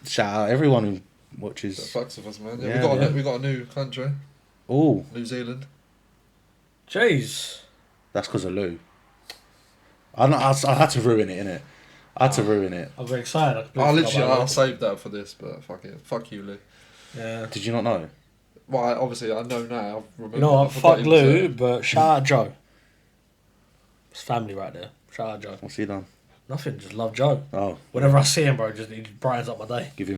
Shout out everyone who watches. That fucks with us, man. Yeah, we got a new country. Oh. New Zealand. Jeez. That's because of Lou. I had to ruin it, innit? I had to ruin it. I'm very excited. I'll save that for this, but fuck it. Fuck you, Lou. Yeah. Did you not know? Well, obviously, I know now. You know what? Fuck Lou, but shout out Joe. It's family right there. Shout out Joe. What's he done? Nothing, just love Joe. Oh. Whenever I see him, bro, he just brightens up my day. Give him.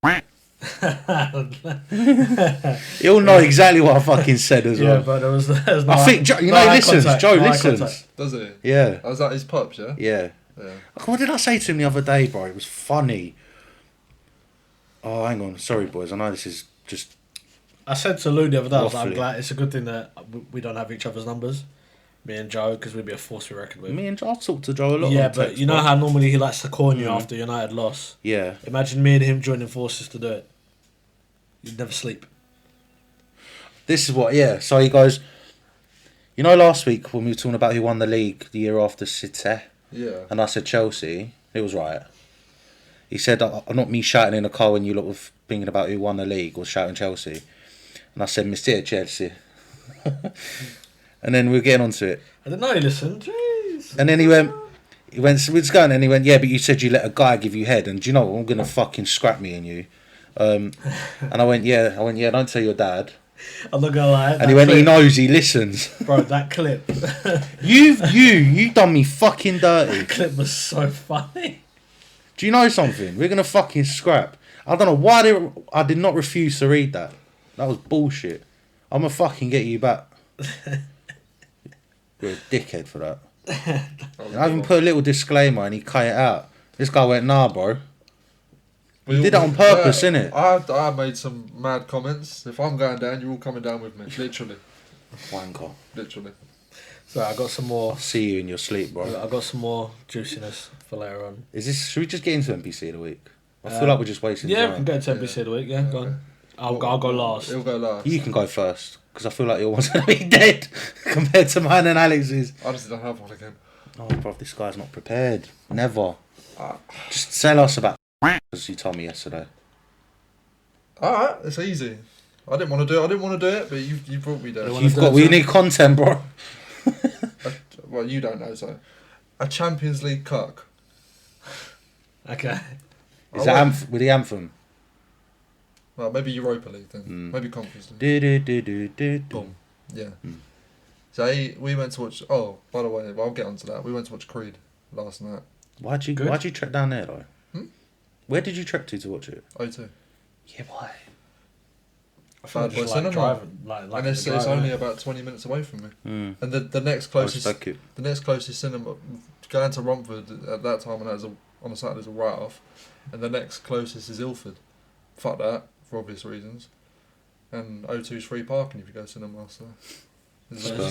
He'll know exactly what I fucking said as well. Yeah, but there was no I think Joe, he listens. Contact, Joe no listens. Contact. Does he? Yeah. Was that his pups, yeah? Yeah. Yeah. What did I say to him the other day, bro? It was funny. Oh, hang on. Sorry, boys. I know this is just... I said to Lou the other day, I was like, Waffling. I'm glad it's a good thing that we don't have each other's numbers, me and Joe, because we'd be a force to be reckoned with. Me and Joe, I talk to Joe a lot. Yeah, on but text, you know bro. how normally he likes to corn you after United loss? Yeah. Imagine me and him joining forces to do it. You'd never sleep. This is what, yeah. So he goes, you know last week when we were talking about who won the league the year after City? Yeah. And I said Chelsea. He was right. He said, not me shouting in the car when you lot were thinking about who won the league or shouting Chelsea. And I said, Mr. Chelsea. And then we were getting onto it. I didn't know he listened. Jeez. And then he went, we're just going, and he went, yeah, but you said you let a guy give you head. And do you know what? I'm going to fucking scrap me and you. And I went, yeah, don't tell your dad. I'm not gonna lie. And he went, he knows, he listens. Bro, that clip. You done me fucking dirty. That clip was so funny. Do you know something? We're gonna fucking scrap. I don't know why I did not refuse to read that. That was bullshit. I'm gonna fucking get you back. You're a dickhead for that. And I even put a little disclaimer and he cut it out. This guy went, nah, bro. You did that on purpose, innit? I made some mad comments. If I'm going down, you're all coming down with me. Literally. Wanker. Literally. So I got some more. I'll see you in your sleep, bro. I got some more juiciness for later on. Should we just get into NPC of the week? I feel like we're just wasting Yeah, time. we can go to NPC of the week. Yeah, go on. I'll go last. He'll go last. You can go first, because I feel like your one's going to be dead compared to mine and Alex's. I just don't have one again. Oh, bro, this guy's not prepared. Never. Just tell us about as you told me yesterday. Alright, it's easy. I didn't want to do it, but you brought me there. We need content, bro. Well, you don't know, so. A Champions League cuck. Okay. Is that with the anthem? Well, maybe Europa League then. Maybe Conference League. Boom. Yeah. So we went to watch... Oh, by the way, I'll get onto that. We went to watch Creed last night. Why'd you trek down there, though? Where did you trek to watch it? O2. Yeah, why? Bad Boy Cinema. Driving, and it's only about 20 minutes away from me. And the next closest cinema, going to Romford at that time, and that was on a Saturday, is a write-off. And the next closest is Ilford. Fuck that, for obvious reasons. And O2's free parking if you go to cinema. So.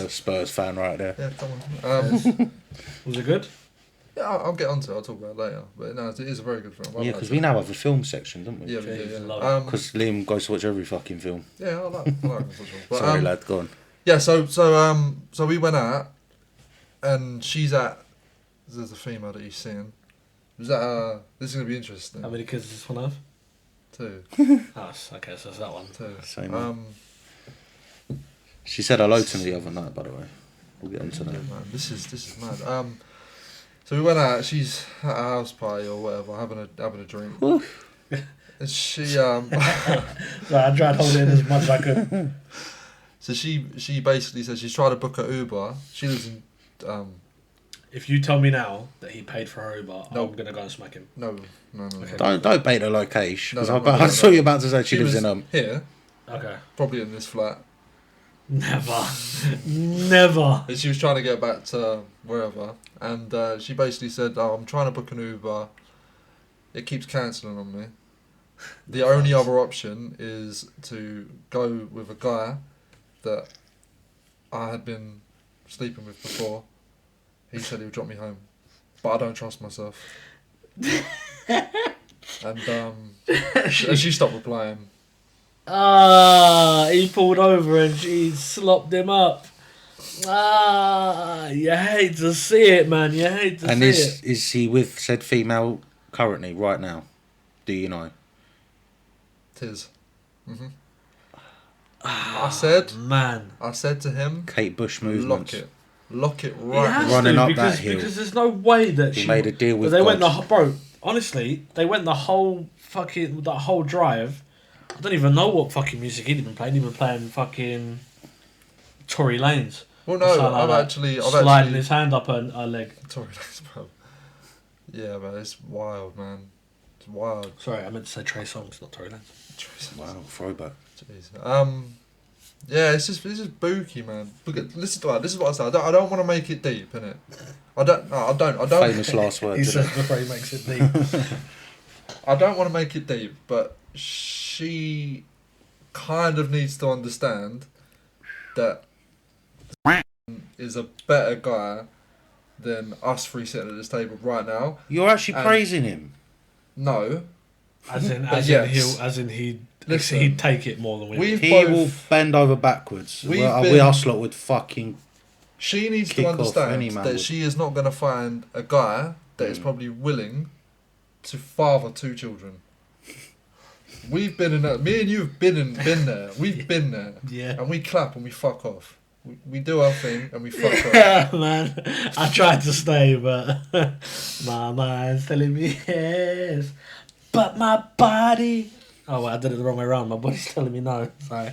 Spurs fan right there. Yeah, come on. Was it good? Yeah, I'll get onto it. I'll talk about it later. But no, it is a very good film. Yeah, because we now have a film section, don't we? Yeah, we do. Because Liam goes to watch every fucking film. Yeah, I like it. Sorry, lad, go on. Yeah, so we went out, and she's at. There's a female that he's seeing. Was that this is gonna be interesting. How many kids does this one have? 2. Oh, okay, so it's that one. 2. Same. She said hello to me the other night, by the way. We'll get into that. Man, this is mad. So we went out. She's at a house party or whatever, having a drink. And she So I tried holding in as much as I could. So she basically said she's tried to book an Uber. She lives in. If you tell me now that he paid for her Uber, No. I'm gonna go and smack him. No. Okay. Don't bait the location. No, I saw you about to say she lives was in here. Okay. Probably in this flat. Never. Never. And she was trying to get back to wherever, and she basically said, "Oh, I'm trying to book an Uber. It keeps cancelling on me. The only other option is to go with a guy that I had been sleeping with before. He said he would drop me home, but I don't trust myself." And she stopped replying. He pulled over and she slopped him up. You hate to see it, man. You hate to see it. And is he with said female currently, right now? Do you know? Tis. Mm-hmm. I said to him, Kate Bush movements. Lock it right. Running up that hill. Because there's no way that he made a deal with. They went honestly, they went the whole drive. I don't even know what fucking music he'd been playing. He'd been playing fucking Tory Lanez. Well, no, I've actually sliding his hand up her leg. Tory Lanez, bro. Yeah, man, it's wild, man. It's wild. Sorry, I meant to say Trey Songz, not Tory Lanez. Wow, throwback. Jeez. Yeah, this is booky, man. Look at, listen to that. This is what I said. I don't want to make it deep, innit? I don't. Famous last words. He says before he makes it deep. I don't want to make it deep, but she kind of needs to understand that is a better guy than us three sitting at this table right now. You're actually praising him. No. He'd take it more than we would. He will bend over backwards. We us lot would fucking. She needs to understand that she is not going to find a guy that is probably willing to father 2 children. We've been in that. Me and you have been there. We've been there. Yeah. And we clap and we fuck off. We do our thing and we fuck off. Yeah, man. I tried to stay, but my mind's telling me yes. But my body. Oh, well, I did it the wrong way around. My body's telling me no. Sorry.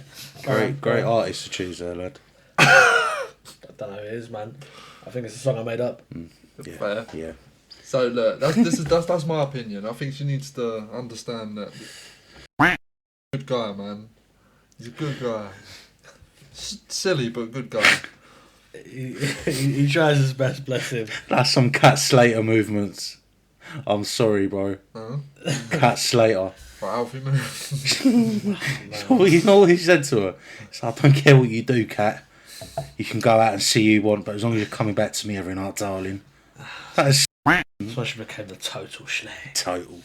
Great artist to choose there, lad. I don't know who it is, man. I think it's a song I made up. Yeah. Fair. Yeah. So look, that's my opinion. I think she needs to understand that. Good guy, man. He's a good guy. Silly but good guy. He tries his best, bless him. That's some Cat Slater movements. I'm sorry, bro. Cat Slater. Right, Alfie move. You know what he said to her? He said, I don't care what you do, Cat. You can go out and see who you want, but as long as you're coming back to me every night, darling. That is. That's why she became the total schlag. Total.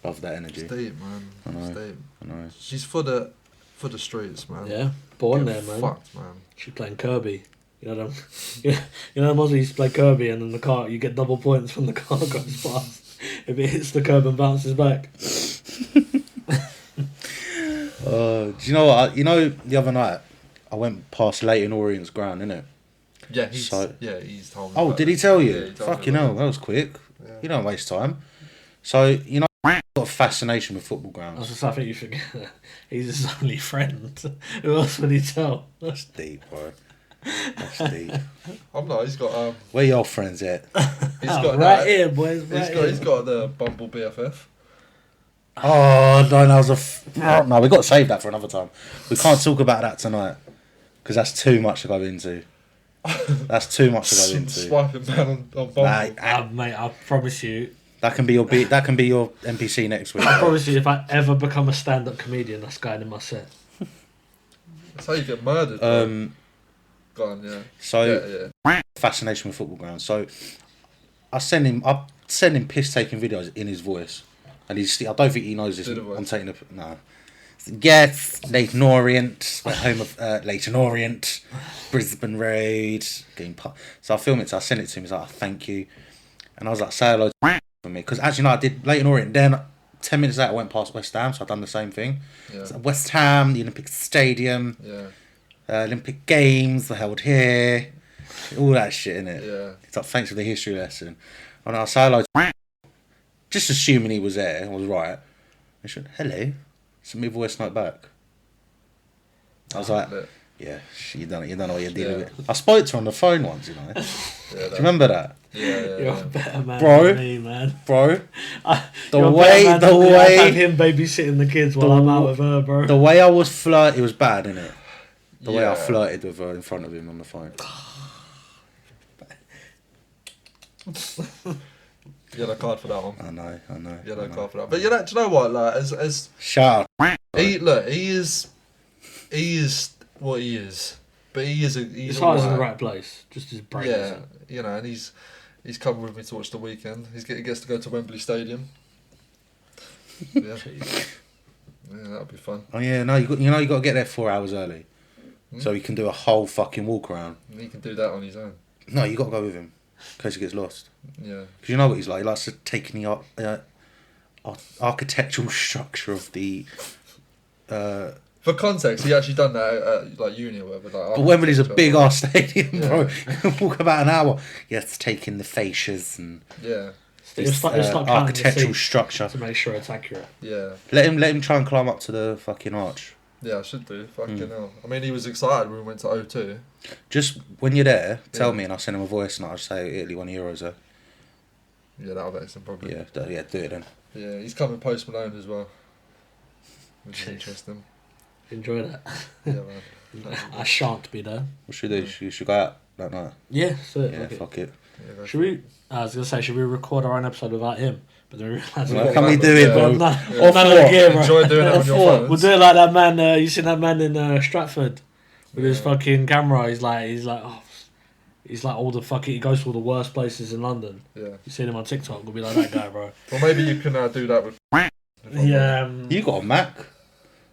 Love that energy. It's deep, man. I know. It's deep. I know. She's for the streets, man. Yeah, born there, man. Fucked, man. She's playing Kirby. You know them. You know Mozzie used to play Kirby, and then the car, you get double points when the car goes past if it hits the curb and bounces back. Do you know what? The other night I went past Leighton Orient's ground, innit? Yeah, he's told me. Oh, did he tell you? Yeah, he told Fucking me hell, that was quick. Yeah. You don't waste time. So, I've got a fascination with football grounds. I think you forget he's his only friend. Who else would he tell? That's deep, bro. That's deep. I'm not. He's got Where your friends at? He's got right here, boys. He's got the Bumble BFF. Oh no, that was no. We got to save that for another time. We can't talk about that tonight because that's too much to go into. That's too much to go into. Swiping man on Bumble. Mate, I promise you. That can be your NPC next week. I promise you, if I ever become a stand-up comedian, that's going in my set. That's how you get murdered. Go on, yeah. So fascination with football grounds. So I send him piss-taking videos in his voice, and I don't think he knows this. I'm taking no. Yes, Leighton Orient, home of Leighton Orient, Brisbane Road. So I film it. So I send it to him. He's like, oh, thank you. And I was like, say hello to for me. Because actually, no, I did Leyton Orient. Then 10 minutes later, I went past West Ham, so I've done the same thing. Yeah. So West Ham, the Olympic Stadium, Olympic Games were held here. All that shit, innit? Yeah. It's like, thanks for the history lesson. And I say hello to just assuming he was there, I was right. I said, hello. Send me a voice note back. I was like, yeah, you don't know what you're dealing with. I spoke to her on the phone once, you know. Do you remember that? You're a better man bro, than me, man. Bro, the way I have him babysitting the kids while I'm out with her, bro. The way I was flirting, it was bad, innit? The way I flirted with her in front of him on the phone. Yellow card for that one. I know. Yellow card for that. But do you know what? Like, as shut up. He is what he is. But his heart's in the right place. Just his brain. Yeah, you know, and he's coming with me to watch the weekend. He gets to go to Wembley Stadium. Yeah, that'll be fun. Oh yeah, no, you got to get there 4 hours early, so he can do a whole fucking walk around. And he can do that on his own. No, you got to go with him, in case he gets lost. Yeah. Because you know what he's like. He likes to take in the architectural structure of the. For context, he actually done that at like uni or whatever. Like, but Wembley's a big ass stadium, bro. You can walk about an hour. You have to take in the fascias and it's like architectural structure to make sure it's accurate. Yeah. Let him try and climb up to the fucking arch. Yeah, I should do. Fucking hell. I mean, he was excited when we went to O2. Just when you're there, tell me and I'll send him a voice and I'll say Italy won Euros there. Yeah, that'll make some probably. Yeah, do it then. Yeah, he's coming Post Malone as well. Which is interesting. Enjoy that. Yeah, man. I shan't be there. What should we do? You should go out that night. Yeah, so yeah, fuck it. Yeah, should we? I was gonna say, should we record our own episode without him? But then we realised well, can we do it, bro? None of the gear, bro. Enjoy doing it on your phones. We'll do it like that man. You seen that man in Stratford with his fucking camera? He's like all the fucking. He goes to all the worst places in London. Yeah. You seen him on TikTok? We'll be like that guy, bro. Well, maybe you can do that with. Yeah. You got a Mac?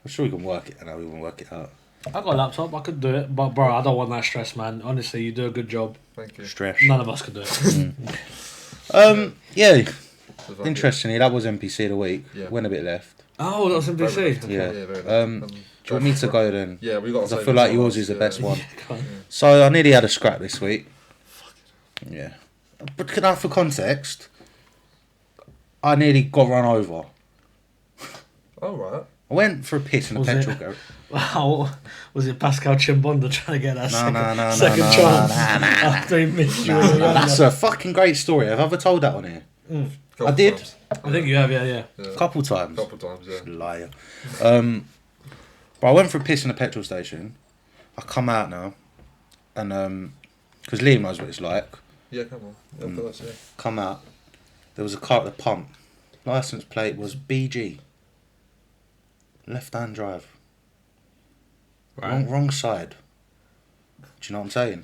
I'm sure we can work it. I know we can work it out. I got a laptop. I could do it, but bro, I don't want that stress, man. Honestly, you do a good job. Thank you. Stress. None of us could do it. Yeah. Interestingly, that was NPC of the week. Yeah. Went a bit left. Oh, that was NPC. Yeah. Do you want me to go then? Yeah, we got. Because I feel like yours is the best one. Yeah. So I nearly had a scrap this week. Yeah. But can I, for context, I nearly got run over. Oh right. I went for a piss in a petrol garage. Wow, was it Pascal Chimbonda trying to get that second no, chance after he missed you? That's a fucking great story. Have I ever told that on here? I did. Times. I think you have, yeah. A couple times. Yeah. Liar. But I went for a piss in a petrol station. I come out now, and because Liam knows what it's like. Yeah, come on. Yeah, of course, yeah. Come out. There was a car at the pump. License plate was BG. Left-hand drive. Right. Wrong side. Do you know what I'm saying?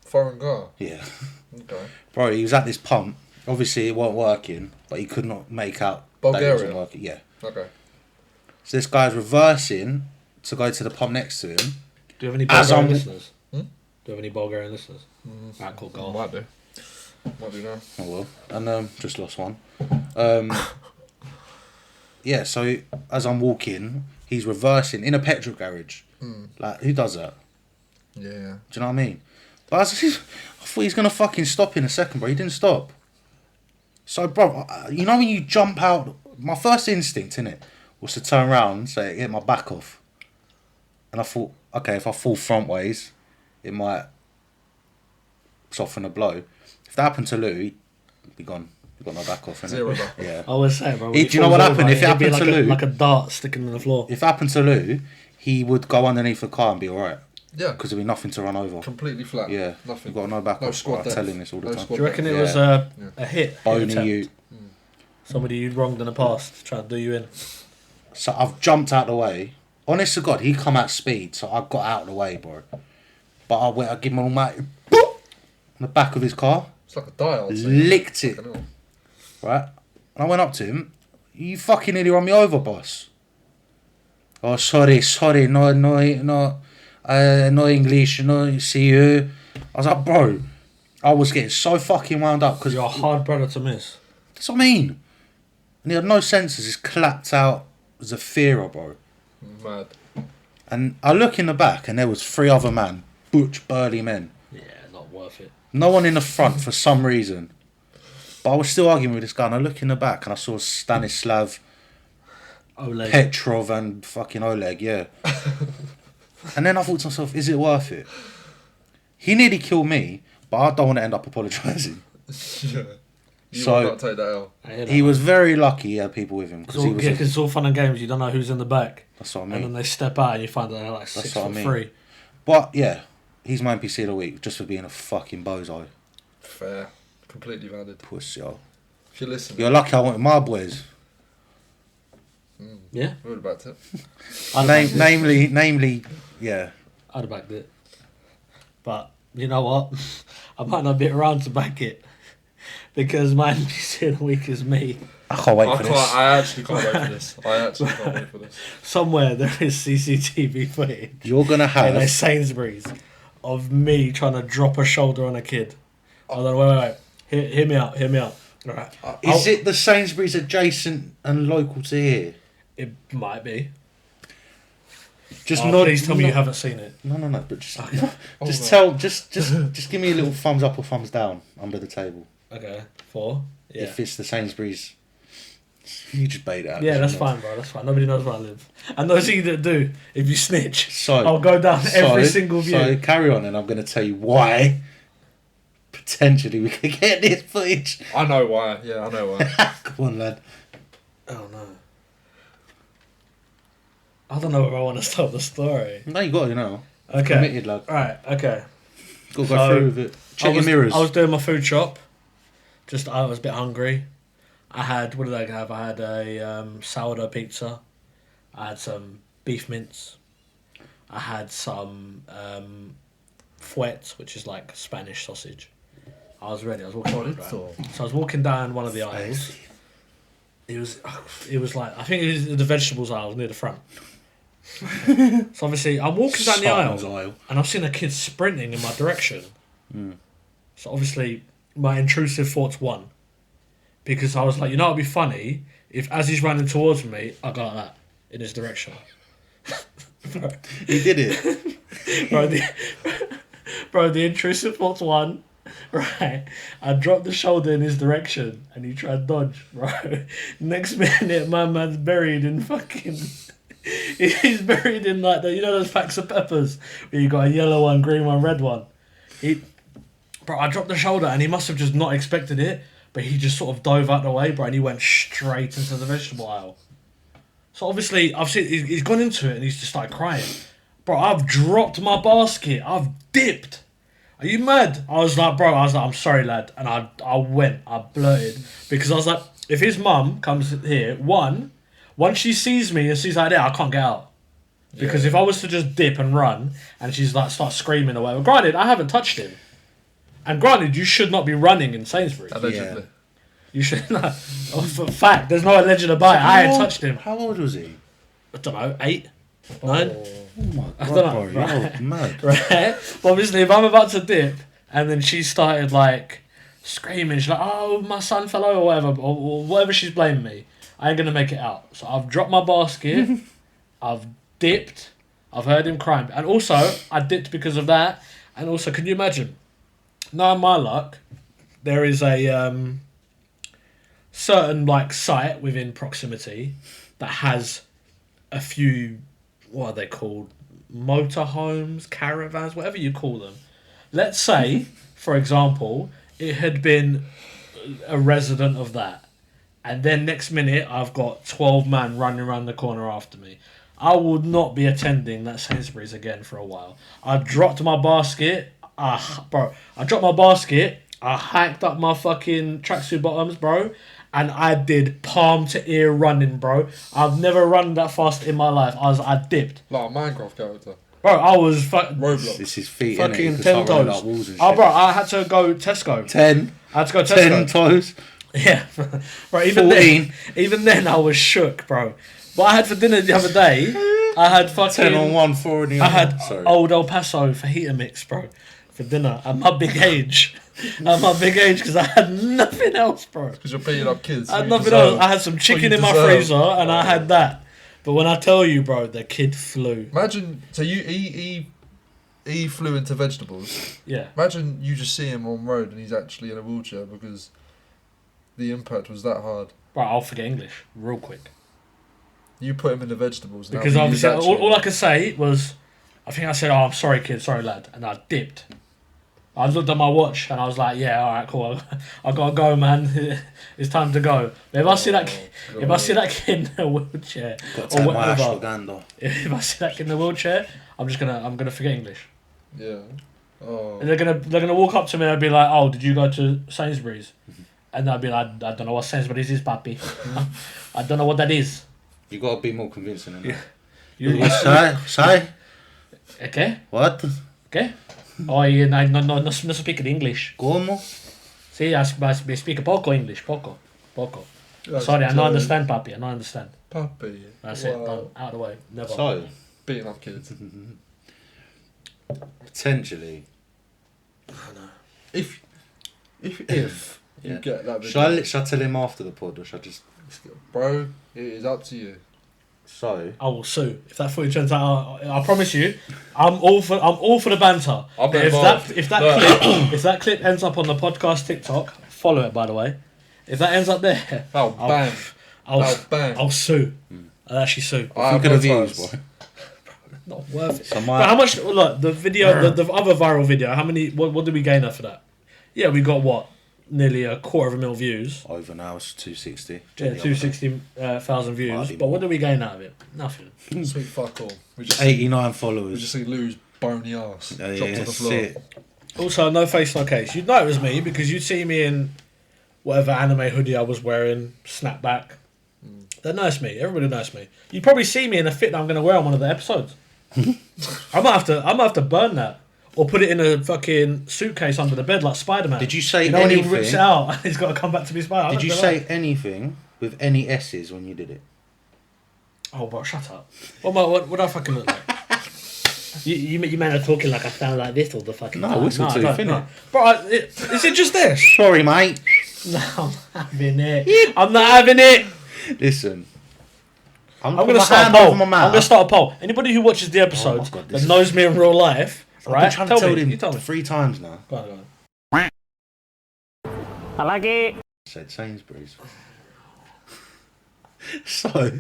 Foreign car. Yeah. Okay. Bro, he was at this pump. Obviously, it wasn't working, but he could not make out that it Bulgaria? wasn't working. Yeah. Okay. So this guy's reversing to go to the pump next to him. Do you have any Bulgarian listeners? Do you have any Bulgarian listeners? Right, cool, go on. Might do now. Oh well. And just lost one. Yeah, so as I'm walking, he's reversing in a petrol garage. Like, who does that? Yeah. Do you know what I mean? But I thought he's going to fucking stop in a second, bro. He didn't stop. So, bro, you know when you jump out, my first instinct, innit, was to turn around and say, get my back off. And I thought, okay, if I fall front ways, it might soften the blow. If that happened to Lou, he'd be gone. He got my back off. Zero back. Yeah. I always say, bro. Do you know what happened? If it happened to Lou, like a dart sticking in the floor. If it happened to Lou, he would go underneath the car and be alright. Yeah. Because there'd be nothing to run over. Completely flat. Yeah. Nothing. You've got no back No off. squad I depth. tell him this all the time. Do you reckon it Yeah. was a hit? Boning you. Somebody you'd wronged in the past trying to do you in. So I've jumped out the way. Honest to God, he come at speed, so I got out of the way, bro. But I give him an almighty boop on the back of his car. It's like a dial. Licked it. Right? And I went up to him. You fucking nearly run me over, boss. Oh, sorry, no English, no see you. I was like, bro, I was getting so fucking wound up because you're a hard brother to miss. That's what I mean. And he had no senses. He's clapped out Zafira, bro. Mad. And I look in the back and there was 3 other men, butch, burly men. Yeah, not worth it. No one in the front for some reason. But I was still arguing with this guy and I look in the back and I saw Stanislav, Oleg. Petrov and fucking Oleg, yeah. And then I thought to myself, is it worth it? He nearly killed me, but I don't want to end up apologising. Yeah. You So, will not take that L. He was very lucky he had people with him. Because it's all fun and games. You don't know who's in the back. That's what I mean. And then they step out and you find that they're like 6'3". But yeah, he's my NPC of the week just for being a fucking bozo. Fair. Completely valid. Pussy, yo. If you're listening. You're lucky I wanted my boys. Yeah. What about it? Namely, yeah. I'd have backed it. But you know what? I might not be around to back it. Because my NPC of the week is me. I can't wait for this. I actually can't wait for this. Somewhere there is CCTV footage. You're going to have... in a Sainsbury's of me trying to drop a shoulder on a kid. I don't know, wait. Hear me out. Right. Is it the Sainsbury's adjacent and local to here? It might be. Just please tell me you haven't seen it. No, but just Okay. just give me a little thumbs up or thumbs down under the table. Okay, 4. Yeah. If it's the Sainsbury's, you just bait it out. Yeah, that's fine, bro. That's fine. Nobody knows where I live. And those of you that do, if you snitch, I'll go down every single view. So carry on, and I'm going to tell you why. Potentially, we could get this footage. I know why. Yeah, I know why. Come on, lad. Oh no. I don't know where I want to start the story. No, you got it now. Okay. Committed, lad. Right. Okay. Got to go through with it. Check your mirrors. I was doing my food shop. I was a bit hungry. What did I have? I had a sourdough pizza. I had some beef mince. I had some fuet, which is like Spanish sausage. I was ready. I was walking around. So I was walking down one of the aisles. It was like, I think it was the vegetables aisle near the front. So obviously I'm walking down the aisle and I've seen a kid sprinting in my direction. So obviously my intrusive thoughts won, because I was like, it'd be funny if as he's running towards me I go like that in his direction. He did it. Bro, the intrusive thoughts won. Right, I dropped the shoulder in his direction and he tried to dodge, bro. Next minute, my man's buried in fucking... He's buried in like those packs of peppers where you got a yellow one, green one, red one. Bro, I dropped the shoulder and he must have just not expected it, but he just sort of dove out the way, bro, and he went straight into the vegetable aisle. So obviously, I've seen he's gone into it and he's just started crying. Bro, I've dropped my basket. I've dipped. Are you mad? I was like, I'm sorry, lad. And I blurted. Because I was like, if his mum comes here, once she sees me and sees like that, I can't get out. Because if I was to just dip and run, and she's like, start screaming or whatever, granted, I haven't touched him. And granted, you should not be running in Sainsbury's. Allegedly. Yeah. You should not. For fact, there's no alleged about it. I had touched him. How old was he? I don't know, 8? 9? Oh my god, I don't know, bro. You're mad. Right? But obviously, if I'm about to dip, and then she started like screaming, she's like, "Oh, my son fell over," or whatever, or whatever she's blaming me, I ain't gonna make it out. So I've dropped my basket, I've dipped, I've heard him crying, and also I dipped because of that. And also, can you imagine? Now, in my luck, there is a certain like site within proximity that has a few, what are they called? Motorhomes, caravans, whatever you call them. Let's say, for example, it had been a resident of that. And then next minute, I've got 12 men running around the corner after me. I would not be attending that Sainsbury's again for a while. I dropped my basket. I hiked up my fucking tracksuit bottoms, bro. And I did palm to ear running, bro. I've never run that fast in my life. I dipped. Like a Minecraft character. Bro, I was Roblox. This is feet, fucking 10 toes. Bro, I had to go Tesco. 10. I had to go Tesco. 10 toes. Yeah. Bro, even then I was shook, bro. What I had for dinner the other day, I had fucking 10 on 1, 4 on the I had Sorry. Old El Paso fajita mix, bro. for dinner at my big age. Because I had nothing else, bro. Because you're beating up kids. I had nothing else. I had some chicken in my freezer and I had that. But when I tell you, bro, the kid flew. Imagine, so he flew into vegetables. Yeah. Imagine you just see him on road and he's actually in a wheelchair because the impact was that hard. Bro, I'll forget English real quick. You put him in the vegetables. Because obviously, all I could say was, I think I said, "Oh, I'm sorry, kid, sorry, lad," and I dipped. I looked at my watch and I was like, "Yeah, all right, cool. I gotta go, man. It's time to go." But if I see that, if I see that kid in a wheelchair or whatever, if I see that kid in a wheelchair, I'm gonna forget English. Yeah. Oh. And they're gonna walk up to me and be like, "Oh, did you go to Sainsbury's?" And I'll be like, "I don't know what Sainsbury's is, papi. I don't know what that is." You gotta be more convincing than that. You Say? Okay? What? Okay? Oh, yeah, no speak English. Como? See, I speak poco English, poco. That's Sorry, I don't understand, papi. I don't understand. Papi. That's it. Done. Out of the way. Never. So, beating up kids. Potentially. I know. If Yeah. you get that video. Shall I tell him after the pod, or shall I just... Bro, it is up to you. So... I will sue. If that footage turns out, I promise you, I'm all for the banter. I'm But if that clip ends up on the podcast TikTok, follow it, by the way. If that ends up there, I'll sue. I'll actually sue. Think of the views, boy. Not worth it. So but how much? Look, the video, the other viral video. How many? What did we gain after that? Yeah, we got what? Nearly 250,000 views. Over now it's 260. Yeah, 260,000 views. But what did we gain out of it? Nothing. Sweet fuck all. We just 89 followers. We just see Lou's bony ass dropped to the floor. It. Also, no face, no case. You'd know it was me because you'd see me in whatever anime hoodie I was wearing, snapback. They knows me. Everybody knows me. You'd probably see me in a fit that I'm going to wear on one of the episodes. I might have to burn that. Or put it in a fucking suitcase under the bed like Spider-Man. Did you say when anything? he rips it out and he's got to come back to be Spider-Man. Did you say anything with any S's when you did it? Oh, bro, shut up. What do I fucking look like? you men are talking like I sound like this all the fucking time. Whistle too, innit? No. Bro, is it just this? Sorry, mate. No, I'm having it. I'm not having it. Listen. I'm going to start a poll. I'm going to start a poll. Anybody who watches the episodes that knows me in real life... Right? I've been trying to tell him 3 times now. Go on. I like it. Said Sainsbury's. So,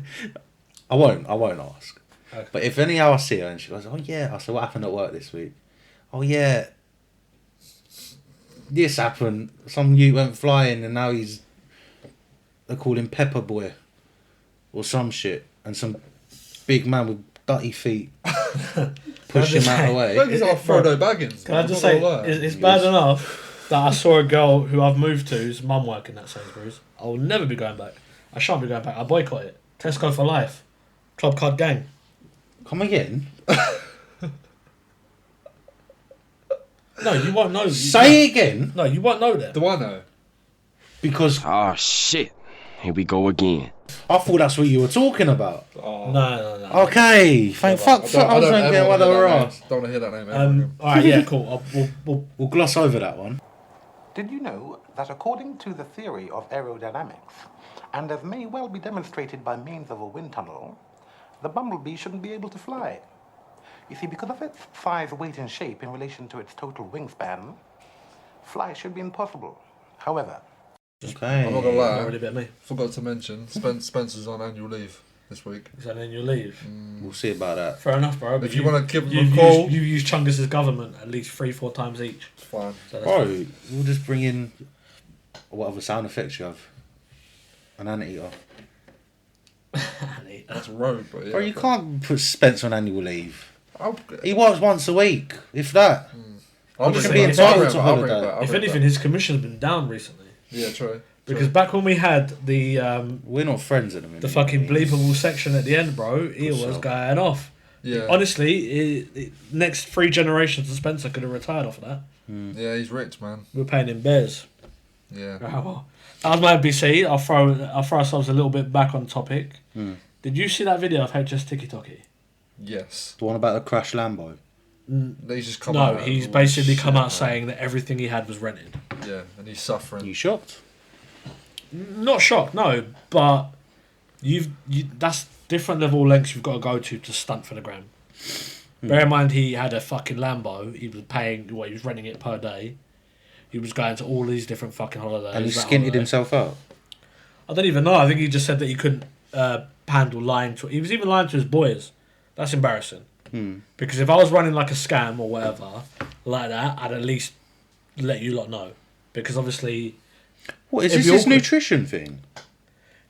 I won't ask. Okay. But if anyhow I see her and she goes, "Oh yeah," I said, "What happened at work this week?" "Oh yeah, this happened. Some youth went flying and now they call him Pepper Boy or some shit, and some big man with dirty feet push him out of the way." He's like Frodo Baggins. Can I just say, it's bad enough that I saw a girl who I've moved to's mum working at Sainsbury's. I will never be going back. I shan't be going back. I boycott it. Tesco for life. Club Card Gang. Come again? No, you won't know. Say it again. No, you won't know that. Do I know? Because... Oh, shit. Here we go again. I thought that's what you were talking about. Oh. No. Okay. Fuck. I was thinking what they were asked. Don't want to hear that name. Alright, yeah, cool. We'll gloss over that one. Did you know that according to the theory of aerodynamics, and as may well be demonstrated by means of a wind tunnel, the bumblebee shouldn't be able to fly? You see, because of its size, weight, and shape in relation to its total wingspan, flight should be impossible. However... Okay. I'm not gonna lie. Already bit me. Forgot to mention, Spencer's on annual leave this week. Is that annual leave? We'll see about that. Fair enough, bro. If you want to give him a call... You use Chungus' government at least 3-4 times each. It's fine. So Bro, we'll just bring in whatever sound effects you have. An anteater. That's rogue, but yeah. Bro, you can't put Spencer on annual leave. He works once a week, if that. I'll just bring be entitled to I'll bring holiday. back. if anything, his commission's been down recently. Yeah, true. Because back when we had the we're not friends at the minute. the fucking bleepable section at the end, bro, he was going off. Yeah. Honestly, next 3 generations of Spencer could have retired off of that. Yeah, he's rich, man. We're paying him bears. Yeah. That was my NBC. I'll throw ourselves a little bit back on topic. Did you see that video of HS Tiki Toki? Yes. The one about the crash Lambo. He's just come No, out. he's basically come out saying that everything he had was rented. Yeah, and he's suffering. You shocked? Not shocked, no, but that's different level of lengths you've got to go to stunt for the gram. Bear in mind, he had a fucking Lambo. He was paying, he was renting it per day. He was going to all these different fucking holidays. And he skinted himself out? I don't even know. I think he just said that he couldn't handle lying to... He was even lying to his boys. That's embarrassing. Because if I was running like a scam or whatever, like that, I'd at least let you lot know. Because obviously... What, is this his nutrition thing?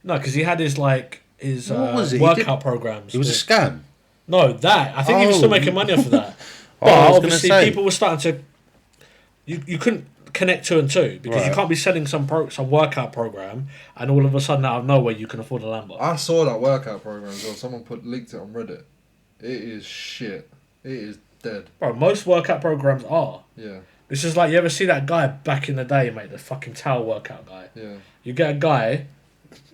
No, because he had his, like, his workout programs. It was a scam? No, that. I think he was still making money off of that. But obviously people were starting to... You couldn't connect 2 and 2 because you can't be selling some workout program and all of a sudden out of nowhere you can afford a Lambo. I saw that workout program as well. Someone linked it on Reddit. It is shit. It is dead. Bro, most workout programs are. Yeah. This is like, you ever see that guy back in the day, mate, the fucking tower workout guy? Yeah. You get a guy,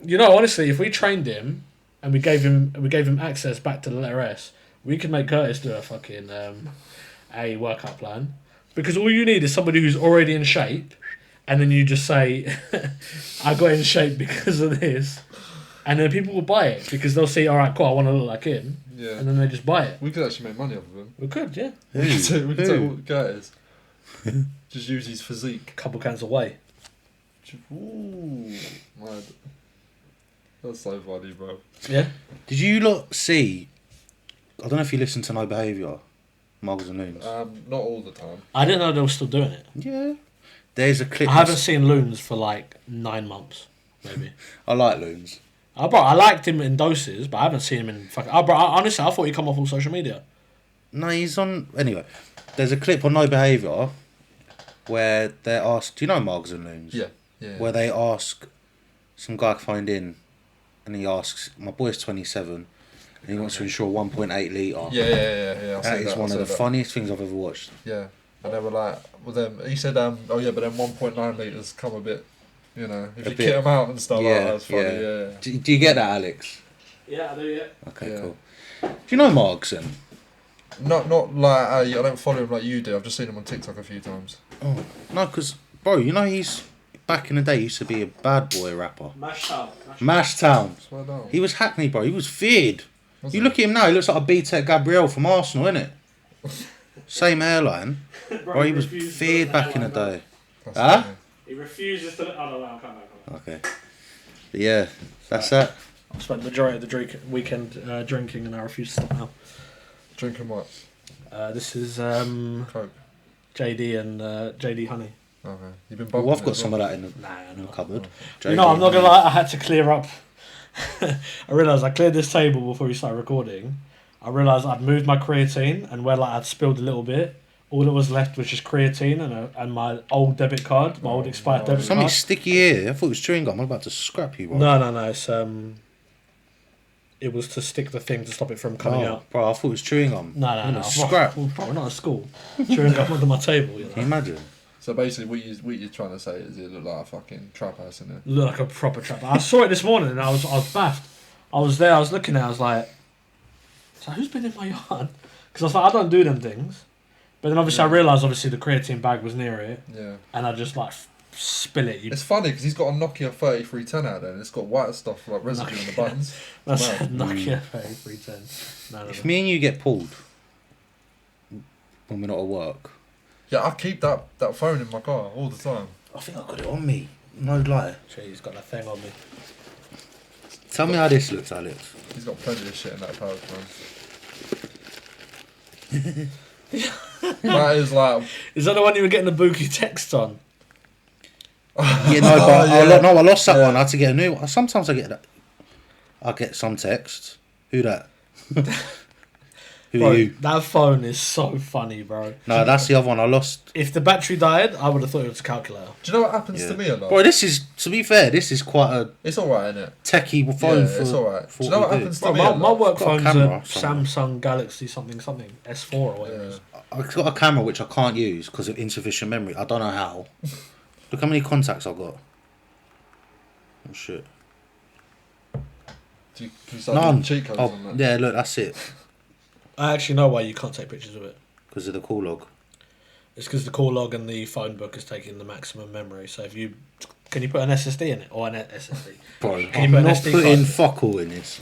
you know, honestly, if we trained him and we gave him access back to the letter S, we could make Curtis do a fucking a workout plan. Because all you need is somebody who's already in shape, and then you just say, I got in shape because of this. And then people will buy it because they'll see, all right, cool, I want to look like him. Yeah. And then they just buy it. We could actually make money off of him. We could, yeah. We could take what Curtis. Just use his physique. Couple cans away. Ooh, mad. That's so funny, bro. Yeah. Did you lot see... I don't know if you listen to No Behaviour, Muggles and Loons. Not all the time. I didn't know they were still doing it. Yeah. There's a clip... I haven't seen Loons for like 9 months, maybe. I like Loons. Bro, I liked him in doses, but I haven't seen him in fucking... honestly, I thought he'd come off all social media. No, he's on... Anyway, there's a clip on No Behaviour where they're asked... Do you know Muggles and Loons? Yeah. Where they ask... Some guy phoned in and he asks, my boy's 27 and he wants to insure 1.8 litre. Yeah. That is one of the funniest things I've ever watched. Yeah. And they were like, well, then he said, but then 1.9 litres come a bit, you know, if you kit them out and stuff, that's funny, yeah. Do you get that, Alex? Yeah, I do, yeah. Okay, cool. Do you know Markson? Not like, I don't follow him like you do, I've just seen him on TikTok a few times. Oh, no, because, bro, you know he's, back in the day, he used to be a bad boy rapper. Mashtown. He was Hackney, bro, he was feared. Look at him now, he looks like a B-Tech Gabriel from Arsenal, innit? Same hairline. Bro, he was feared back in the day. Huh? He refuses to... Oh, no, I'll come back. Okay. But yeah, that's that. I spent the majority of the weekend drinking and I refuse to stop now. Drinking what? This is Coke. JD and JD Honey. Okay. You've been bumping I've got some of that in the cupboard. You know, I'm not going to lie, I had to clear up... I realised I cleared this table before we started recording. I realised I'd moved my creatine and where like I'd spilled a little bit, all that was left was just creatine and my old debit card, my old expired debit card. Something sticky here. I thought it was chewing gum. I'm about to scrap you, bro. No. It's it was to stick the thing to stop it from coming out. Bro, I thought it was chewing gum. No. Scrap. We're not at school. Chewing gum under my table. You know? Can you imagine? So basically, what you're trying to say is it looked like a fucking trap house in there. Look like a proper trap. I saw it this morning and I was baffed. I was there. I was looking at it. I was like, so who's been in my yard? Because I was like, I don't do them things. But then obviously I realised the creatine bag was near it. Yeah. And I just like spill it. It's funny because he's got a Nokia 3310 out there and it's got white stuff like residue on the buttons. That's a Nokia 3310. No. If me and you get pulled when we're not at work. Yeah, I keep that phone in my car all the time. I think I got it on me. No lie. Gee, he's got that thing on me. Tell me how this looks, Alex. He's got plenty of shit in that power phone. That is like... Is that the one you were getting the Buki text on? Yeah, no, but I lost that one. I had to get a new one. Sometimes I get that. I get some text. Who that? Who bro, are you? That phone is so funny, bro. No, that's the other one I lost. If the battery died, I would have thought it was a calculator. Do you know what happens to me a lot? Bro, this is, to be fair, this is quite a... It's alright, isn't it? Techie phone for... it's alright. Do you know what happens to bro, me a lot? My work phone's a camera, Samsung Galaxy something, S4 or whatever it is. I've got a camera which I can't use because of insufficient memory. I don't know how. Look how many contacts I've got. Oh, shit. Can you start doing cheat codes on that? Yeah, look, that's it. I actually know why you can't take pictures of it. Because of the call log. It's because the call log and the phone book is taking the maximum memory. So if you... Can you put an SSD in it? Or an SSD? Bro, Can I'm you put not an SD putting card? fuck all in this.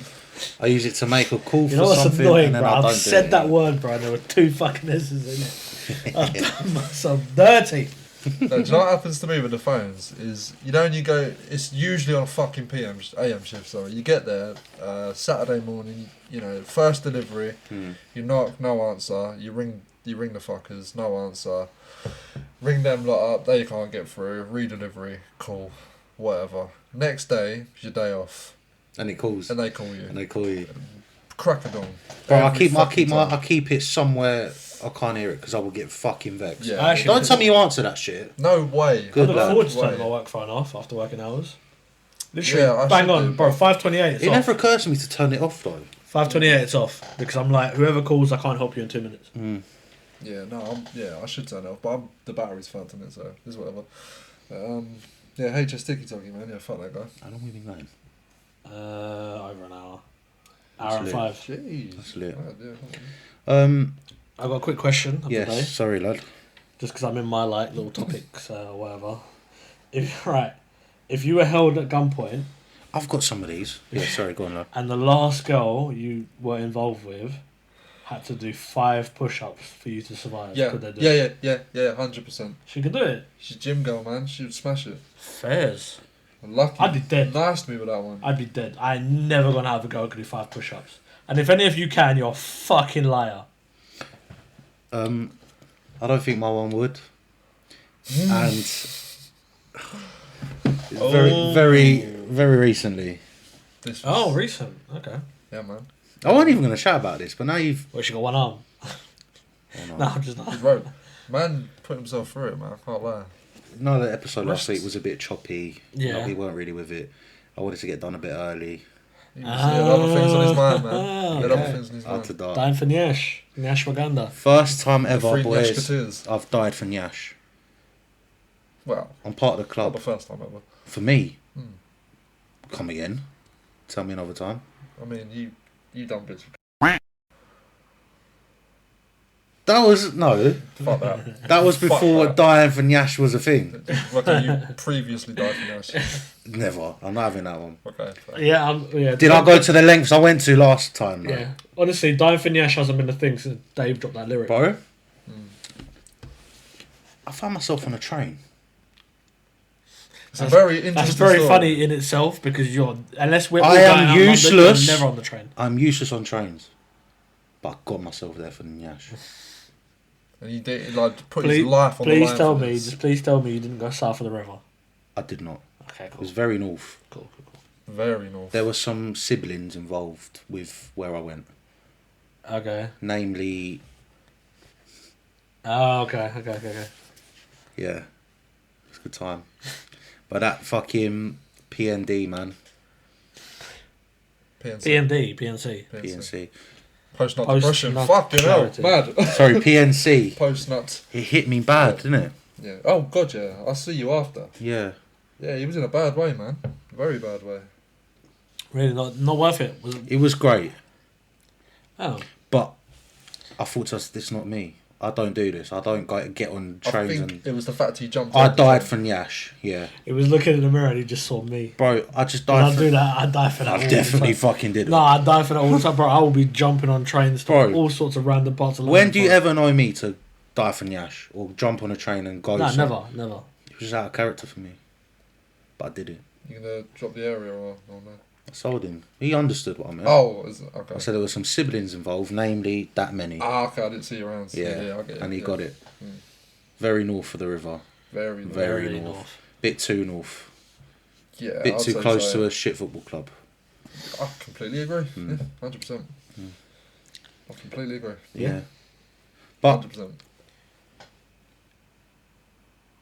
I use it to make a call You for know what's something annoying, and then bro? I don't I've do said it. that word, bro, and there were 2 fucking S's in it. I've done myself dirty. No, do you know what happens to me with the phones? Is, you know, when you go, it's usually on a fucking AM shift, sorry. You get there, Saturday morning, you know, first delivery, you knock, no answer, you ring the fuckers, no answer, ring them lot up, they can't get through, redelivery, call, whatever. Next day, it's your day off. And it calls. And they call you. And they call you. Crack a dawn. Bro, I keep it somewhere I can't hear it because I will get fucking vexed. Yeah. Don't tell me you answer that shit. No way. Good I look lad. forward to turning my work phone off after working hours. Literally, Yeah, I bang should on, do, bro. but- 5:28. It's It off. never occurs to me to turn it off though. 5:28. It's off because I'm like, whoever calls, I can't help you in 2 minutes. Yeah, no, I should turn it off, but the battery's fucked in it, so it's whatever. Yeah, HS Sticky Talkie, man. Yeah, fuck that guy. How long have we been going? Over an hour. That's Hour and lit. 5. Jeez. That's lit. Right, yeah. I got a quick question of the day. Yes, sorry lad. Just because I'm in my like little topics, whatever. If you were held at gunpoint I've got some of these. Yeah, sorry, go on lad. and the last girl you were involved with had to do 5 push-ups for you to survive, Yeah, could they do it? yeah, 100%. She could do it. She's a gym girl, man. She would smash it. Fairs. Lucky. I'd be dead. Nice to me with that one. I'd be dead. I ain't never gonna have a girl who can do 5 push-ups. And if any of you can, you're a fucking liar. I don't think my one would. And very recently. This was, Oh, recent. Okay. yeah, man. I wasn't even going to shout about this, but now you've... Well, she got one arm. Oh, no. No, I'm just not. He wrote. Man put himself through it, man. I can't lie. No, the episode last Rest. week was a bit choppy. Yeah. We weren't really with it. I wanted to get done a bit early. He had other things on his mind, man. He had Okay. other things on his I had mind. to die. Dying for Nyash. Nyash Waganda. First time ever, Three boys, Nyashkaters. I've died for Nyash. Well, I'm part of the not club. the first time ever. For me, come again. Tell me another time. I mean, you done bits. That was, no, Fuck that. that was before that. dying for Nyash was a thing. Okay, you previously died from Nash. Never. I'm not having that one. Okay. Fair. Yeah. Did I go to the lengths I went to last time, though? Yeah. Honestly, Dying for Nyash hasn't been a thing since Dave dropped that lyric. Bro? I found myself on a train. It's a very interesting That's very story. funny in itself because unless we're all I going am out in London, useless. you're never on the train. I'm useless on trains. But I got myself there for Nyash. And he did, like, put his life on the line. Please tell me you didn't go south of the river. I did not. Okay, It cool. was very north. Cool. Very north. There were some siblings involved with where I went. Okay. Namely, Oh, okay. yeah, it's a good time. But that fucking PND, man. PNC. PNC. PNC. Post-nut Post depression. nut Fucking hell. clarity. Mad. Sorry, PNC. Post-nut. It hit me bad, didn't it? Yeah. Oh, God, yeah. I'll see you after. Yeah. Yeah, he was in a bad way, man. Very bad way. Really not worth it. It was great. Oh. But I thought to us, this is not me. I don't do this. I don't get on I trains. think And it was the fact he jumped I off the died train. for Nyash, yeah. He was looking in the mirror and he just saw me. Bro, I just When died I for do that, I die for that. I all the definitely time. fucking did it. No, I die for that all the time, bro. I will be jumping on trains to Bro. all sorts of random parts of London. When do you bro. ever know me to die for Nyash or jump on a train and go? No, somewhere? never. It was just out of character for me. But I did it. You gonna drop the area or no? I sold him. He understood what I meant. Oh, is it? Okay. I said there were some siblings involved, namely that many. Ah, okay, I didn't see your hands. yeah, I get it. and he yeah. got it. Mm. Very north of the river. Very, north. Very north. Bit too north. Yeah, Bit I'd too say close so. to a shit football club. I completely agree. Yeah, 100%. I completely agree. Yeah. But 100%.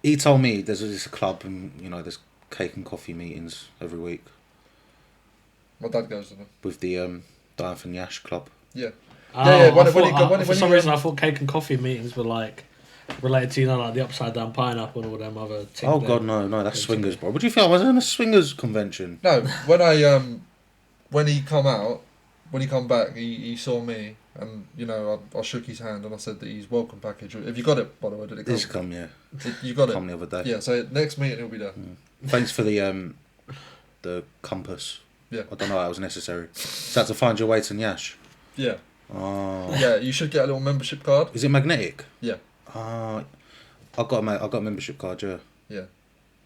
he told me there's a club and, there's cake and coffee meetings every week My dad goes to them. with the Dying for Nyash club. Yeah. Oh, Yeah, when I he thought- go- when for he some go- reason, I thought cake and coffee meetings were like related to like the upside down pineapple and all them other. Oh God, no, that's swingers, bro. What do you feel? I was in a swingers convention. No, when I when he come out, when he come back, he saw me And, I shook his hand and I said that his welcome package... Have you got it, by the way? Did it come? It's come, yeah. You got it? Come the other day. Yeah, so next meeting it'll be there. Thanks for the compass. Yeah. I don't know how that was necessary. So had to find your way to Nyash. Yeah. Oh. Yeah, you should get a little membership card. Is it magnetic? Yeah. I got a membership card, yeah. Yeah.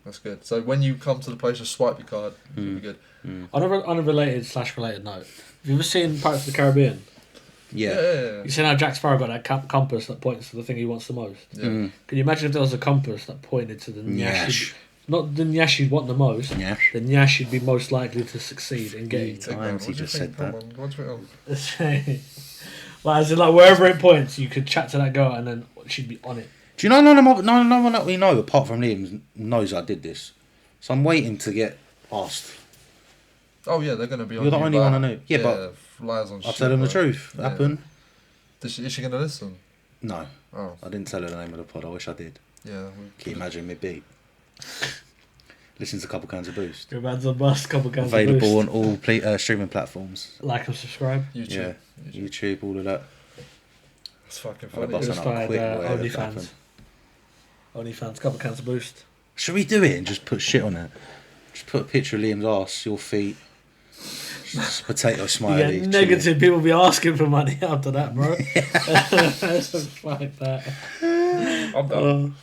That's good. So when you come to the place, just swipe your card. It'll be good. On a related note, have you ever seen Pirates of the Caribbean? Yeah. You seen how Jack Sparrow got that compass that points to the thing he wants the most? Yeah. Can you imagine if there was a compass that pointed to the Nyash? Not the Nyash you'd want the most. The Nyash you'd be most likely to succeed in getting. He just said that. What's wrong? Like, as in, like, wherever it points, you could chat to that girl and then she'd be on it. Do you know no one that we know, apart from Liam, knows I did this? So I'm waiting to get asked. Oh, yeah, they're going to be on You're the only one I know. Yeah, but lies on I'll tell them the truth. It happened. Is she going to listen? No. Oh. I didn't tell her the name of the pod. I wish I did. Yeah. Can you imagine me beat? Listen to a couple cans of Boost. Your man's a bust, couple cans Available of Boost. on all streaming platforms. Like and subscribe. YouTube. Yeah. YouTube, all of that. It's fucking I'll funny. bust Just out tried quick whatever happened. OnlyFans, couple cans of Boost. Should we do it and just put shit on it? Just put a picture of Liam's arse, your feet, just potato smiley. Yeah, negative. People be asking for money after that, bro. Fuck that. I'm done.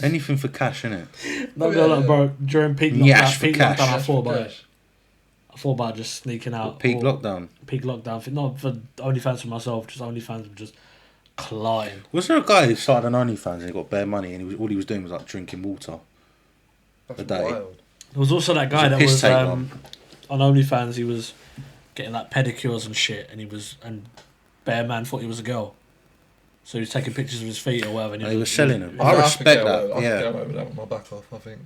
Anything for cash, innit? Not gonna lie, bro. During peak Nyash for lockdown, cash. I thought about just sneaking out. Peak lockdown. Peak lockdown. Not for OnlyFans for myself, just OnlyFans just clawing. Was there a guy who started an OnlyFans and he got bare money and all he was doing was like drinking water? That's a day. wild. There was also that guy that piss was take on OnlyFans. He was getting like pedicures and shit, and Bear Man thought he was a girl, so he was taking pictures of his feet or whatever. And he was selling them. I I respect that. I could Yeah. get away with that with my back off, I think.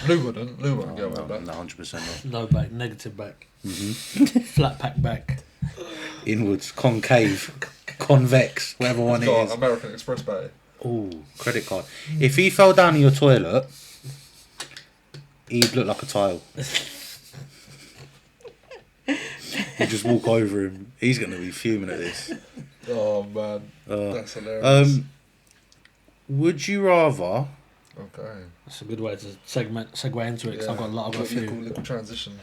Lou wouldn't get away with that. No, 100% not. No back, negative back, flat pack back, Inwards, concave, convex, whatever one it Got is. American Express pay. Oh, credit card. If he fell down in your toilet, he'd look like a tile. You just walk over him. He's going to be fuming at this. Oh man, that's hilarious. Would you rather? Okay. That's a good way to segue into it because I've got a lot of a few. Little transition.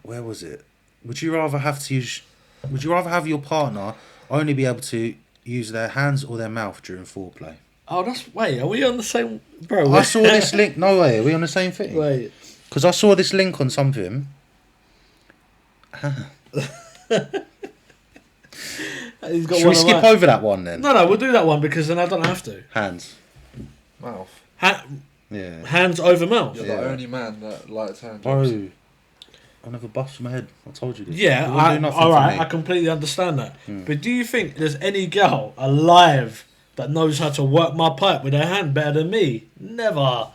Where was it? Would you rather have your partner only be able to use their hands or their mouth during foreplay? Oh, wait. Are we on the same, bro? I saw this link. No way. Are we on the same thing? Wait. Because I saw this link on something. Should we skip over that one then? No, we'll do that one because then I don't have to. Hands. Mouth. Yeah. Hands over mouth. You're the only man that likes hand Bro, jobs. I never bust my head. I told you this. Yeah, You wouldn't do nothing all for right, me. I completely understand that. But do you think there's any girl alive that knows how to work my pipe with her hand better than me? Never.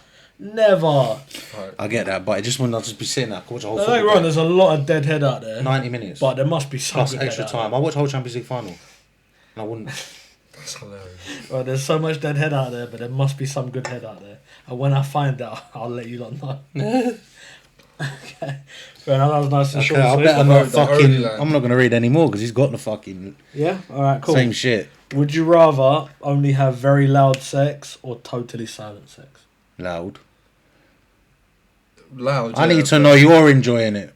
I get that, but it just wouldn't just be sitting there. I could watch a whole Don't football get me wrong, game. there's a lot of dead head out there. 90 minutes. But there must be some plus good extra head out time. I watched the whole Champions League final. And I wouldn't. That's hilarious. Well, there's so much dead head out there, but there must be some good head out there. And when I find out, I'll let you lot know. Okay. Fair enough, that was nice and short. I and better sweet. not the fucking. Holy Land. I'm not going to read any more because he's got the fucking Yeah? Alright, cool. same shit. Would you rather only have very loud sex or totally silent sex? Loud. Loud. I need to know you're enjoying it.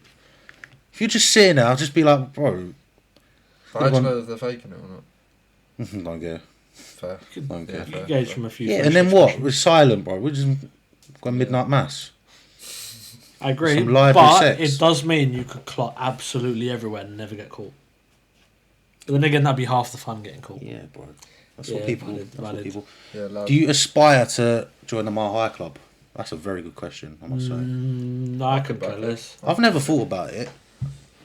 If you're just sitting there, I'll just be like, bro. How do you know if they're faking it or not? Don't care. Fair. Don't care. You can gauge from a few Yeah, facial and then what? expressions. We're silent, bro. We're just going midnight mass. I agree, Some lively but sex. it does mean you could clot absolutely everywhere and never get caught. But then again, that'd be half the fun getting caught. Yeah, bro. That's Yeah, what people. valid, That's what valid. people. Yeah, loud. Do you aspire to join the Mile High Club? That's a very good question, I must say. No, I couldn't back care it. less. I've never thought about it.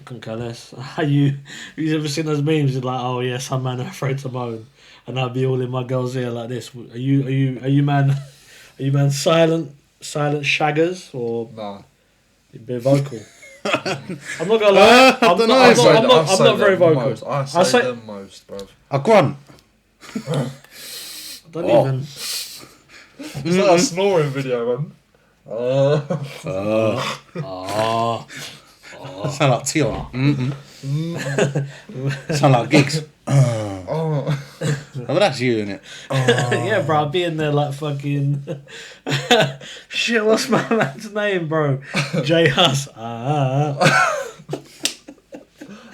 Couldn't care less. You ever seen those memes? It's like, oh yeah, some men are afraid to moan, and I'd be all in my girl's ear like this. Are you man silent shaggers or Nah. a bit vocal? I'm not gonna lie. I'm don't not, know. I'm not very vocal. Most. I say, I say- them most, bro. A grunt. Don't Oh. even. Is that a snoring video, man? Ah. Sound like Tion. Sound like gigs. Oh. But that's you, innit? Yeah, bro, I'll be in there like fucking. Shit, what's my man's name, bro? J Hus.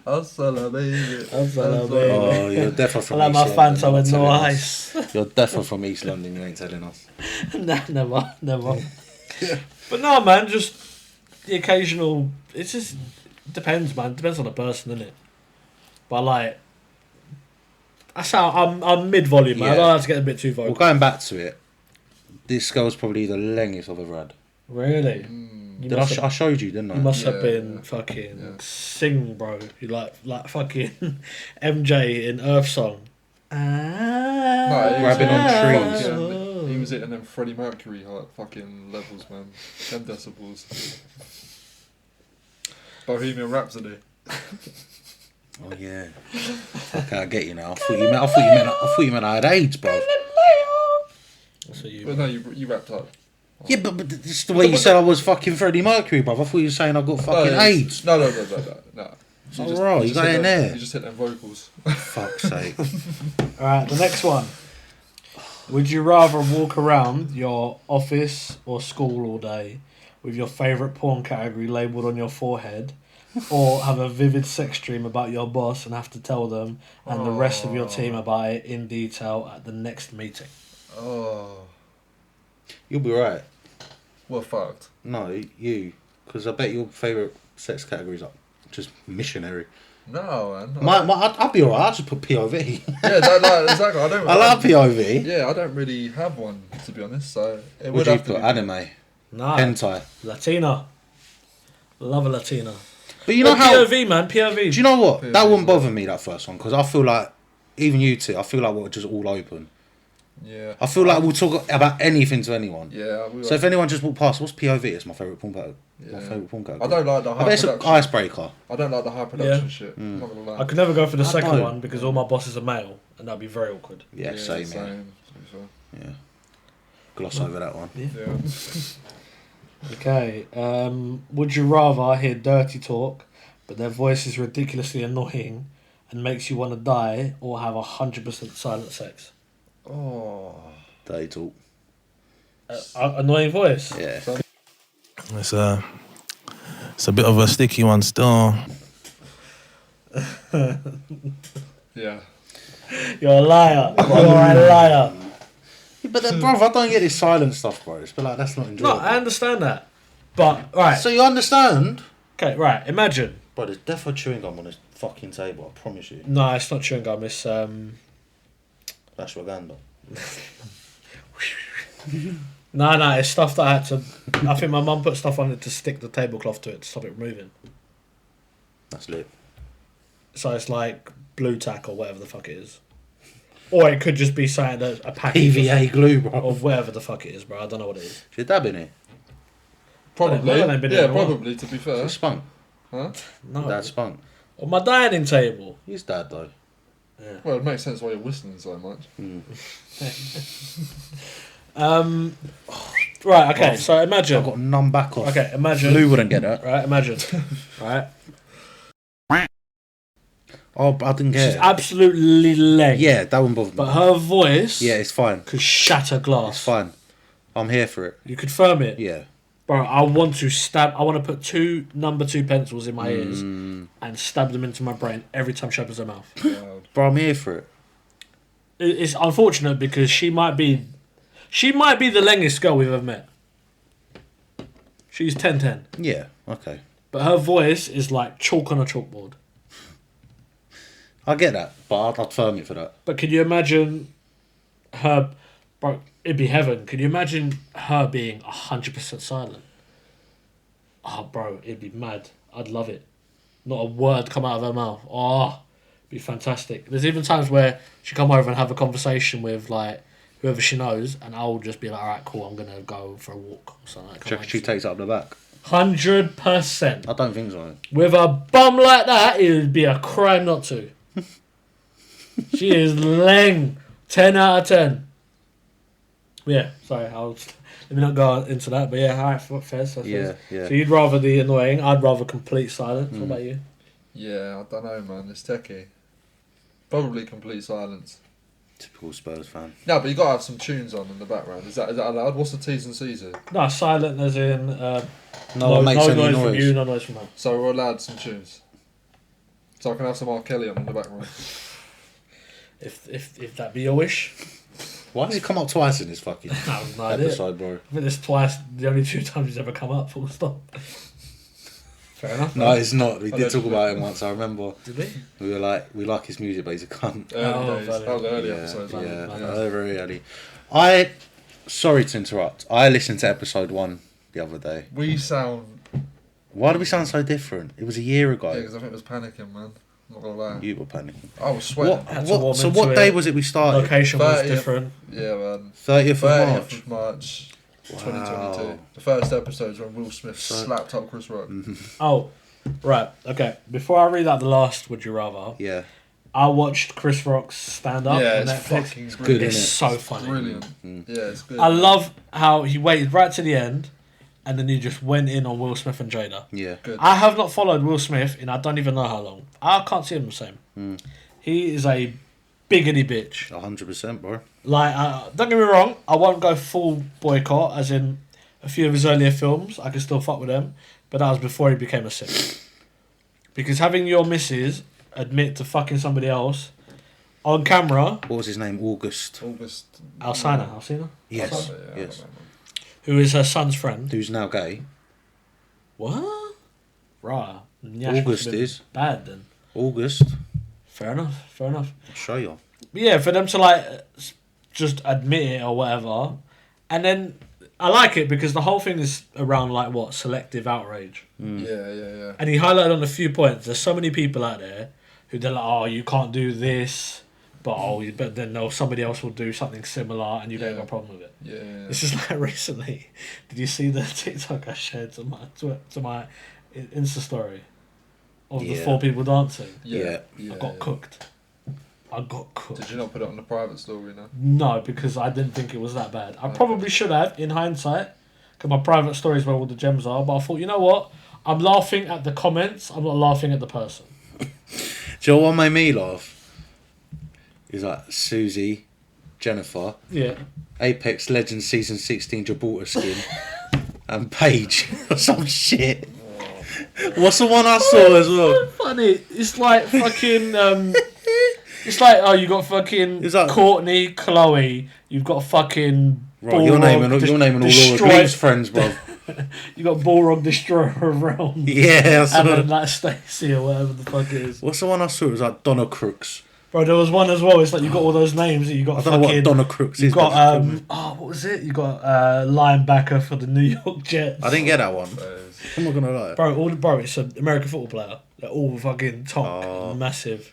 Hustler, baby. Hustler, baby. Oh, you're definitely from I like East my London. Fanta you're with not no telling us. ice. You're definitely from East London, you ain't telling us. Nah, never. But no, man, just the occasional. It just depends, man. Depends on the person, innit? But like, that's how I'm mid volume, man. I don't have to get a bit too vocal. Well, going back to it, this girl's probably the longest I've ever had. Really? I showed you, didn't I? You must have been fucking sing, bro. You like fucking MJ in Earth Song. Grabbing on trees. He was hitting them Freddie Mercury fucking levels, man. 10 decibels. Bohemian Rhapsody. Oh yeah. Okay, I get you now. I thought you meant I had AIDS, bro. That's what you. But no, you wrapped up. Yeah, but it's the way you said I was fucking Freddie Mercury, bro. I thought you were saying I got fucking AIDS. No. It's alright, you got it in there. You just hit them vocals. Fuck's sake. Alright, the next one. Would you rather walk around your office or school all day with your favourite porn category labelled on your forehead, or have a vivid sex dream about your boss and have to tell them and the rest of your team about it in detail at the next meeting? Oh. You'll be right. We're fucked. No, you. Because I bet your favourite sex category is like just missionary. No, man. I'd be alright. I'll just put POV. Yeah, exactly. I love POV. Yeah, I don't really have one, to be honest. So it Would would you have to put be anime? No. Hentai. Latina. Love a Latina. But you know how... POV, man. POV. Do you know what? POV, That wouldn't bother me, that first one. Because I feel like, even you two, I feel like we're just all open. Yeah. I feel like we'll talk about anything to anyone. Yeah. So if anyone just walked past, what's POV? It's my favourite porn category. Yeah. My favourite porn category. I don't like the high I bet it's production. an icebreaker. I don't like the high production shit. I'm not gonna lie. I could never go for the I second don't. one because all my bosses are male and that'd be very awkward. Yeah, same. Yeah. Gloss over that one. Yeah. Okay. Would you rather hear dirty talk, but their voice is ridiculously annoying and makes you want to die, or have 100% silent sex? Oh. Dirty talk. Annoying voice? Yeah. It's a bit of a sticky one still. Yeah. You're a liar. You're a liar. Yeah, but then, bro, I don't get this silent stuff, bro. It's like, that's not No, enjoyable. I understand that. But, right. So you understand? Okay, right. Imagine. Bro, there's definitely chewing gum on this fucking table, I promise you. No, it's not chewing gum. It's, Ashwagandha. No, it's stuff that I had to... I think my mum put stuff on it to stick the tablecloth to it to stop it moving. That's lit. So it's like blue tack or whatever the fuck it is. Or it could just be something that a package PVA glue, bro. of whatever the fuck it is, bro. I don't know what it is. Is your dad in it? Probably. Well, they've been here Yeah, a while. probably, to be fair. He's spunk. Huh? No. Dad's spunk. On my dining table. He's dad, though. Yeah. Well, it makes sense why you're whistling so much. Right, okay, so imagine. I've got none back off. Okay, imagine. Lou wouldn't get that. Right, imagine. Right? Oh, I didn't get She's it. absolutely lame. Yeah, that wouldn't bother me. But her voice Yeah, it's fine. could shatter glass. It's fine. I'm here for it. You confirm it? Yeah. Bro, I want to put two number 2 pencils in my ears and stab them into my brain every time she opens her mouth. Bro, I'm here for it. It's unfortunate because she might be the longest girl we've ever met. She's 10'10". Yeah, okay. But her voice is like chalk on a chalkboard. I get that, but I'd firm it for that. But can you imagine her... Bro, it'd be heaven. Can you imagine her being 100% silent? Oh, bro, it'd be mad. I'd love it. Not a word come out of her mouth. Oh, it'd be fantastic. There's even times where she come over and have a conversation with, like, whoever she knows, and I'll just be like, all right, cool, I'm going to go for a walk. Or something like that. She takes it up the back. 100%. I don't think so. With a bum like that, it would be a crime not to. She is leng. 10 out of 10. Yeah, sorry, let me not go into that, but yeah, alright, fair. So Yeah. So you'd rather the annoying, I'd rather complete silence. What about you? Yeah, I don't know, man. It's techie. Probably complete silence. Typical Spurs fan. No, but you got to have some tunes on in the background. Is that allowed? What's the T's and C's here? No, silent as in No one makes any noise noise. from you, no noise from them. So we're allowed some tunes. So I can have some R. Kelly on in the background. If that be your wish. Why does he come up twice in this fucking No idea. episode, bro? I think this twice, the only 2 times he's ever come up, full stop. Fair enough. No, it's not. We did Allegedly. talk about him once, I remember. Did we? We were like, we like his music, but he's a cunt. Early days. valid. That was early Yeah, episodes. yeah, very early. Sorry to interrupt. I listened to episode 1 the other day. We sound... Why do we sound so different? It was a year ago. Yeah, because I think it was panicking, man. I'm not going to lie. You were panicking. I was sweating. Had to warm So into what it. day was it we started? Location was 30th. different. Yeah, man. 30th of 30th March. of March, Wow. 2022. The first episode's when Will Smith slapped up Chris Rock. Oh, right. Okay. Before I read out the last Would You Rather, Yeah. I watched Chris Rock's stand-up Yeah, on it's Netflix. fucking good, brilliant. It's isn't so funny. Brilliant. Yeah, it's good. I love how he waited right to the end and then he just went in on Will Smith and Jada. Yeah. Good. I have not followed Will Smith in I don't even know how long. I can't see him the same. He is a biggity bitch. 100%, bro. Like, don't get me wrong, I won't go full boycott, as in a few of his earlier films, I can still fuck with them, but that was before he became a simp. Because having your missus admit to fucking somebody else on camera, What was his name? August. Alsina, Yes. Yeah, Yes. who is her son's friend. Who's now gay? What? Right. August is. Bad then. August. Fair enough. I'll show you. But yeah, for them to like just admit it or whatever, and then I like it because the whole thing is around like what selective outrage. Yeah. And he highlighted on a few points. There's so many people out there who they're like, oh, you can't do this, but then somebody else will do something similar, and you don't have a problem with it. Yeah. This is like recently. Did you see the TikTok I shared to my Insta story of the 4 people dancing? Yeah. I got cooked. Did you not put it on the private story now? No, because I didn't think it was that bad. I probably should have, in hindsight, because my private story is where all the gems are. But I thought, you know what? I'm laughing at the comments. I'm not laughing at the person. Do you know what made me laugh? Is like Susie, Jennifer, Yeah. Apex Legends Season 16 Gibraltar skin, and Paige or some shit. What's the one I saw as well? So funny. It's like fucking. It's like, oh, you got fucking It's like- Courtney, Chloe. You've got fucking. Right, you're naming all Laura Gleam's friends, bro. You got Balrog, Destroyer of Realms. Yeah, I saw And then it. like Stacey or whatever the fuck it is. What's the one I saw? It was like Donna Crooks. Bro, there was one as well. It's like you got all those names. You got I don't know fucking. what Donna Crooks You is. got but it's what was it? You got linebacker for the New York Jets. I didn't get that one. I'm not gonna lie. Bro, it's an American football player. They're all fucking top, Oh. massive.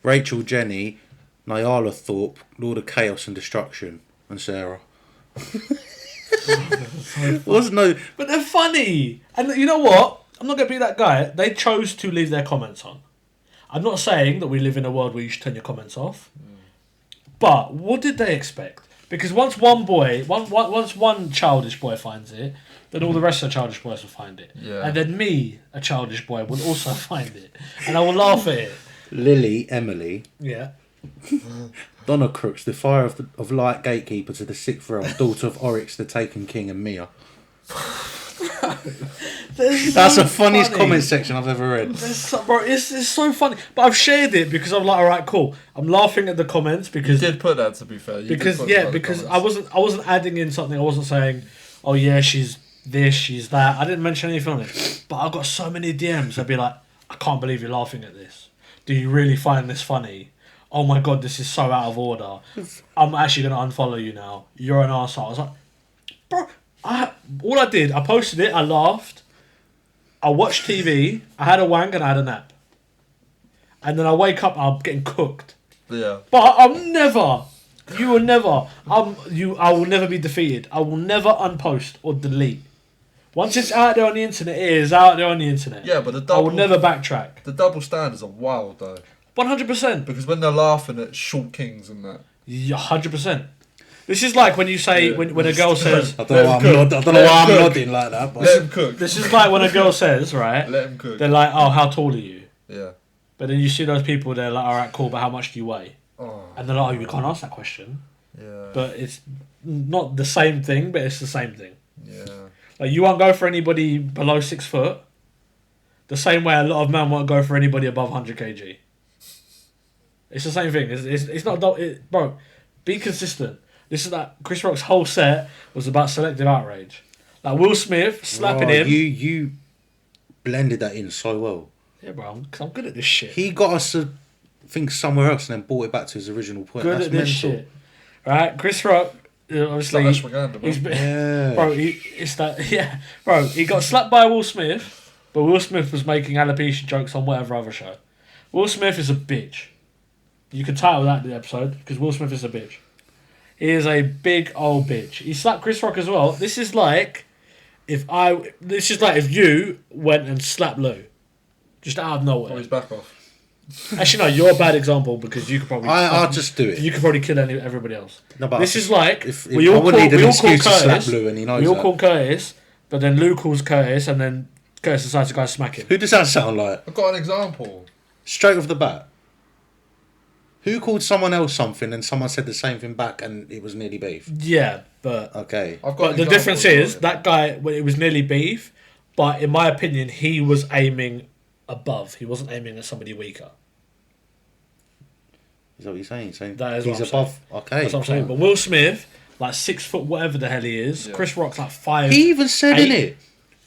Rachel, Jenny, Nyala Thorpe, Lord of Chaos and Destruction, and Sarah. Wasn't no. But they're funny, and you know what? I'm not gonna be that guy. They chose to leave their comments on. I'm not saying that we live in a world where you should turn your comments off. But what did they expect? Because once one childish boy finds it, then all the rest of the childish boys will find it. Yeah. And then me, a childish boy, will also find it. And I will laugh at it. Lily, Emily, Yeah. Donna Crooks, the fire of light gatekeeper to the sixth realm, daughter of Oryx, the Taken King, and Mia. That's the funniest comment section I've ever read. Bro, it's so funny. But I've shared it because I'm like, all right, cool. I'm laughing at the comments You because did put that, to be fair. because I wasn't adding in something. I wasn't saying, oh yeah, she's this, she's that. I didn't mention anything on it. But I got so many DMs. I'd be like, I can't believe you're laughing at this. Do you really find this funny? Oh my god, this is so out of order. I'm actually gonna unfollow you now. You're an arsehole. I was like, bro, all I did, I posted it, I laughed, I watched TV, I had a wank and I had a nap. And then I wake up, I'm getting cooked. Yeah. But I will never be defeated. I will never unpost or delete. Once it's out there on the internet, it is out there on the internet. Yeah, but I will never backtrack. The double standards are wild, though. 100%. Because when they're laughing at short kings and that. Yeah, 100%. This is like when you say, when a girl says... I don't know why I'm nodding like that. But Let him cook. This is like when a girl says, right? Let him cook. They're like, oh, how tall are you? Yeah. But then you see those people, they're like, all right, cool, but how much do you weigh? Oh. And they're like, oh, you can't ask that question. Yeah. But it's not the same thing, but it's the same thing. Yeah. Like, you won't go for anybody below 6 foot the same way a lot of men won't go for anybody above 100 kg. It's the same thing. It's not... bro, be consistent. This is that Chris Rock's whole set was about selective outrage. Like, Will Smith slapping him... You blended that in so well. Yeah, bro, because I'm good at this shit. He got us to think somewhere else and then brought it back to his original point. Good That's at this mental. shit. Right? Chris Rock, obviously... It's like Ashwagandha, he's bro. Yeah. Bro, it's that... Yeah. Bro, he got slapped by Will Smith, but Will Smith was making alopecia jokes on whatever other show. Will Smith is a bitch. You can title that the episode, because Will Smith is a bitch. He is a big old bitch. He slapped Chris Rock as well. This is like if you went and slapped Lou. Just out of nowhere. Oh, he's back off. Actually, no, you're a bad example because you could probably... I'll just do it. You could probably kill everybody else. No, but this is like... if I wouldn't need an excuse to slap Lou and he knows we all that. call Curtis, but then Lou calls Curtis and then Curtis decides to go smack him. Who does that sound like? I've got an example. Straight off the bat. Who called someone else something and someone said the same thing back and it was nearly beef? Yeah, but... Okay. But the difference is, that guy, when it was nearly beef, but in my opinion, he was aiming above. He wasn't aiming at somebody weaker. Is that what you're saying? That is he's what I'm above. saying. Okay. That's what I'm saying. But Will Smith, like 6 foot, whatever the hell he is. Yeah. Chris Rock's like 5. He even said in 8. it.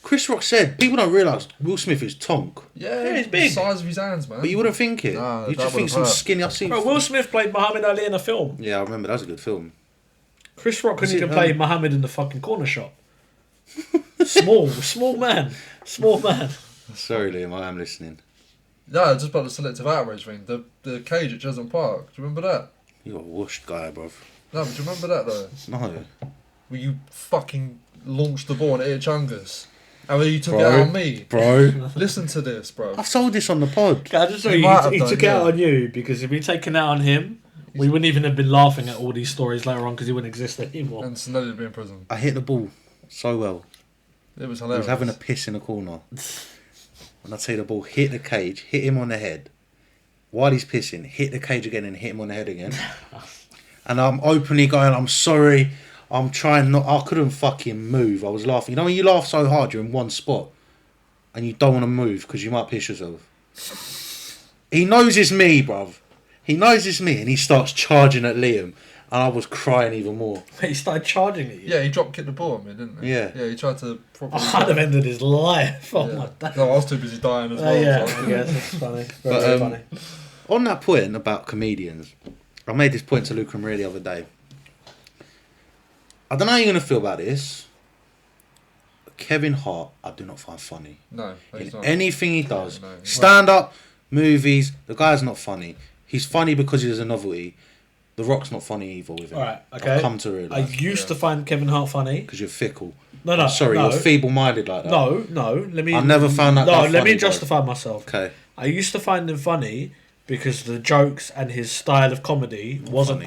Chris Rock said, people don't realise Will Smith is tonk. Yeah, he's big. The size of his hands, man. But you wouldn't think it. Nah, you that just think would've some hurt. skinny. I've seen. Bro, Will Smith played Muhammad Ali in a film. Yeah, I remember. That was a good film. Chris Rock couldn't Was it, even play Muhammad in the fucking corner shop. Small man. Small man. Sorry, Liam, I am listening. Yeah, just about the selective outrage thing. The cage at Cheshunt Park. Do you remember that? You're a washed guy, bruv. No, but do you remember that though? No. Where you fucking launched the ball and hit Chungus. And then you took it out on me. Bro. Listen to this, bro. I've told this on the pod. I just know He he might have took done, it out yeah. on you because if he'd taken it out on him, we wouldn't even have been laughing at all these stories later on because he wouldn't exist anymore. And Snelly would be in prison. I hit the ball so well. It was He hilarious. was having a piss in the corner. And I take the ball, hit the cage, hit him on the head. While he's pissing, hit the cage again and hit him on the head again. And I'm openly going, I'm sorry. I'm trying not... I couldn't fucking move. I was laughing. You know when you laugh so hard, you're in one spot. And you don't want to move because you might piss yourself. He knows it's me, bruv. He knows it's me. And he starts charging at Liam. And I was crying even more. He started charging at you. Yeah, he drop kicked the ball at me, didn't he? Yeah. Yeah, he tried to properly... I'd have ended his life. Oh Yeah. my god. No, I was too busy dying as well. Yeah, so- I guess it's funny. But, Very funny. On that point about comedians, I made this point to Luca and Maria the other day. I don't know how you're going to feel about this. Kevin Hart, I do not find funny. No, he's In not. anything he does. No. Stand up, movies, the guy's not funny. He's funny because he's a novelty. The Rock's not funny either with him. Alright, okay. I've come to I realise. used to find Kevin Hart funny. Because you're fickle. No, I'm sorry, no. you're feeble-minded like that. No. Let me. I never found that No, guy let funny, me bro. justify myself. Okay. I used to find him funny because the jokes and his style of comedy wasn't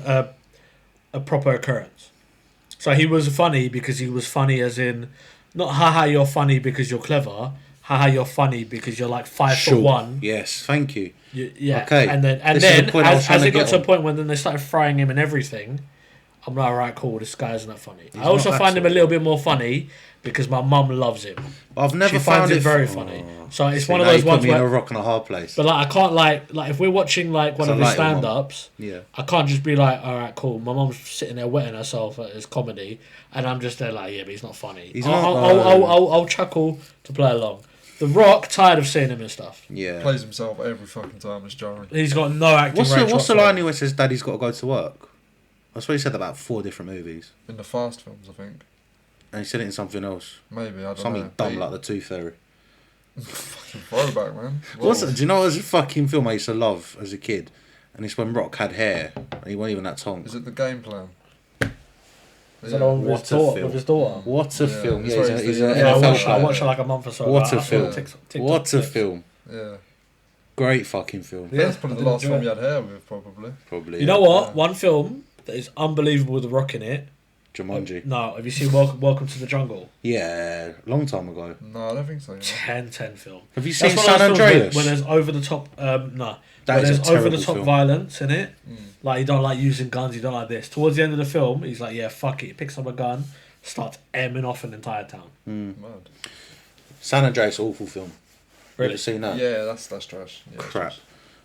a proper occurrence. So he was funny because he was funny as in not haha you're funny because you're clever, haha you're funny because you're like 5'1". Yes, thank you. Yeah. Okay. And then This is the point I was as trying to it got get to a on. point when then they started frying him and everything, I'm like, alright, cool, this guy isn't that funny. He's I also not find him a actually. little bit more funny because my mum loves him. I've never She found finds it it very fu- funny. Oh. So it's See, one of now those you put ones me in where a rock and a hard place. but like I can't like if we're watching like one So of his like your mum. stand-ups, Yeah. I can't just be like, all right, cool. My mum's sitting there wetting herself at his comedy, and I'm just there like, yeah, but he's not funny. He's I'll, not, I'll chuckle to play along. The Rock, tired of seeing him and stuff. Yeah. Plays himself every fucking time as Joey. He's got no acting What's range the whatsoever. line where it says Daddy's got to go to work? That's what he said about 4 different movies. In the Fast films, I think. And he said it in something else. Maybe, I don't Something know. dumb like The Tooth Fairy. Fucking throwback, man. What's Whoa. it? Do you know there's a fucking film I used to love as a kid? And it's when Rock had hair. And he wasn't even that tongue. Is it The Game Plan? Is that the one with What his a daughter? film. With his daughter? What a Yeah, film. it's Yeah, where he's he's an the- Yeah, I NFL watched player. it like a month or so ago. What a I saw film. TikTok What a clips. film. Yeah. Great fucking film. Yeah, That's probably I the did last enjoy film it. you had hair with, probably. Probably. You know what? One film that is unbelievable with The Rock in it Jumanji. No, have you seen Welcome to the Jungle? Yeah, long time ago. No, I don't think so. 10 film. Have you seen That's one San of those films Andreas? when there's over the top, when That is a there's over the terrible top film. violence in it. Like, you don't like using guns, you don't like this. Towards the end of the film, he's like, yeah, fuck it. He picks up a gun, starts aiming off an entire town. Mad. San Andreas, awful film. Really? You ever seen that? Yeah, that's trash. Yeah, Crap.